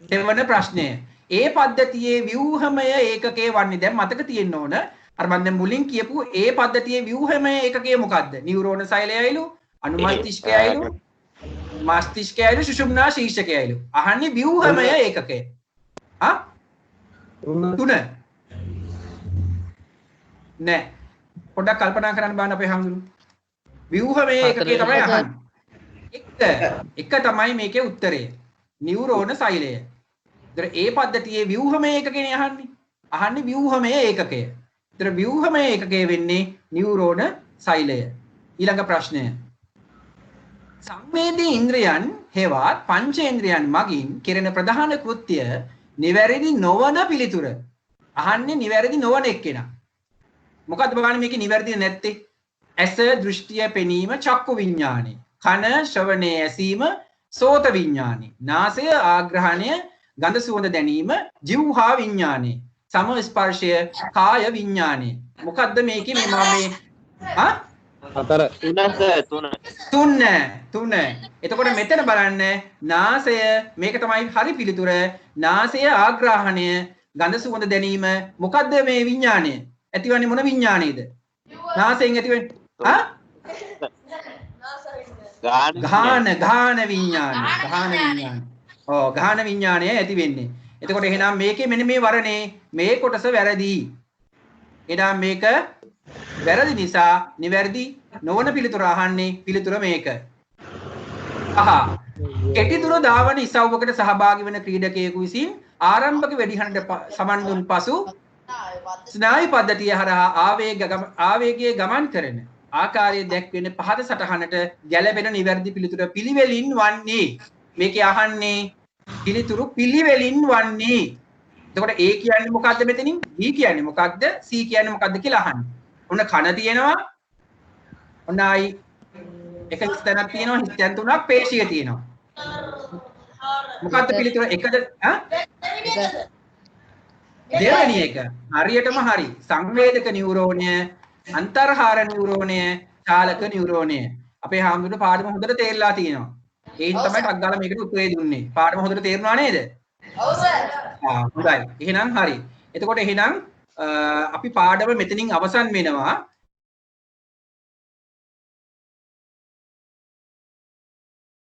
දෙවන ප්‍රශ්නය. ඒ පද්ධතියේ ව්‍යුහමය ඒකකයේ වන්නේ දැන් මතක තියෙන්න ඕන. අර මම දැන් මුලින් කියපු ඒ පද්ධතියේ ව්‍යුහමය ඒකකය මොකද්ද? නියුරෝන සෛලයයිලු, අනුමස්තිෂ්කයයිලු, මස්තිෂ්කයයිලු, සුෂුම්නා ශීර්ෂකයයිලු. අහන්නේ ව්‍යුහමය ඒකකය. තුන. නෑ. පොඩ්ඩක් කල්පනා කරන්න බලන්න අපේ හඳුනු. ව්‍යුහමය ඒකකය තමයි අහන්නේ. එක තමයි මේකේ උත්තරය. නියුරෝන සෛලය. ඒතර ඒ පද්ධතියේ ව්‍යුහමය ඒකකනේ අහන්නේ. අහන්නේ ව්‍යුහමය ඒකකය. ඒතර ව්‍යුහමය ඒකකය වෙන්නේ නියුරෝන සෛලය. ඊළඟ ප්‍රශ්නය. සංවේදී ඉන්ද්‍රයන් හේවත් පංචේන්ද්‍රයන් මගින් කෙරෙන ප්‍රධාන කෘත්‍ය නිවැරදි නොවන පිළිතුර. අහන්නේ නිවැරදි නොවන එක්කෙනා. මොකද්ද බලන්න මේකේ නිවැරදි නැත්තේ? ඇස දෘෂ්ටිය පෙනීම චක්කු විඥානෙ. කන ශ්‍රවණය ඇසීම සෝත විඥානෙ. නාසය ආග්‍රහණය ගඳ සුවඳ දැනීම ජීවහා විඥානෙ. සම ස්පර්ශය කාය විඥානෙ. මොකද්ද මේකේ මේ තුන. එතකොට මෙතන බලන්න නාසය මේක තමයි හරි පිළිතුර. නාසය ආග්‍රහණය ගඳ සුවඳ දැනීම මොකද්ද මේ විඥානය? ඇතිවන්නේ මොන විඥානයේද? නාසයෙන් ඇතිවෙන්නේ ගාන විඥානය. ගාන විඥානය ඇති වෙන්නේ. එතකොට එහෙනම් මේකේ මෙන්න මේ වරණේ මේ කොටස වැරදි. එහෙනම් මේක වැරදි නිසා නිවැරදි නොවන පිළිතුර අහන්නේ පිළිතුර මේක. කෙටි දුර ධාවන ඉසව්වකට සහභාගී වෙන ක්‍රීඩකයෙකු විසින් ආරම්භක වැඩිහනට සමන් දුන් පසු ස්නායු පද්ධතිය හරහා ආවේගයේ ගමන් කරන ආකාරය දැක්වෙන පහත සටහනට ගැළපෙන නිවැරදි පිළිතුර පිළිවෙලින් වන්නේ. මේකේ අහන්නේ පිළිතුරු පිළිවෙලින් වන්නේ. එතකොට A කියන්නේ මොකද්ද මෙතනින්? B කියන්නේ මොකද්ද? C කියන්නේ මොකද්ද කියලා අහන්නේ. ඔන්න කන තියෙනවා. ඔන්න ආයි එක ස්තනක් තියෙනවා, හිස්තැන් තුනක් පේශිය තියෙනවා. මොකද්ද පිළිතුර? එකද? දෙවෙනි එක. හරියටම හරි. සංවේදක නියුරෝනය, අන්තර්හාර නියුරෝනය, චාලක නියුරෝනය. අපේ හාමුදුරුවෝ පාඩම හොඳට තේරලා තියෙනවා. ඒන් තමයි ටක් ගාලා මේකට උත්තරේ දුන්නේ. පාඩම හොඳට තේරුණා නේද? ඔව් සර්. හොඳයි. එහෙනම් හරි. එතකොට එහෙනම් අපි පාඩම මෙතනින් අවසන් වෙනවා.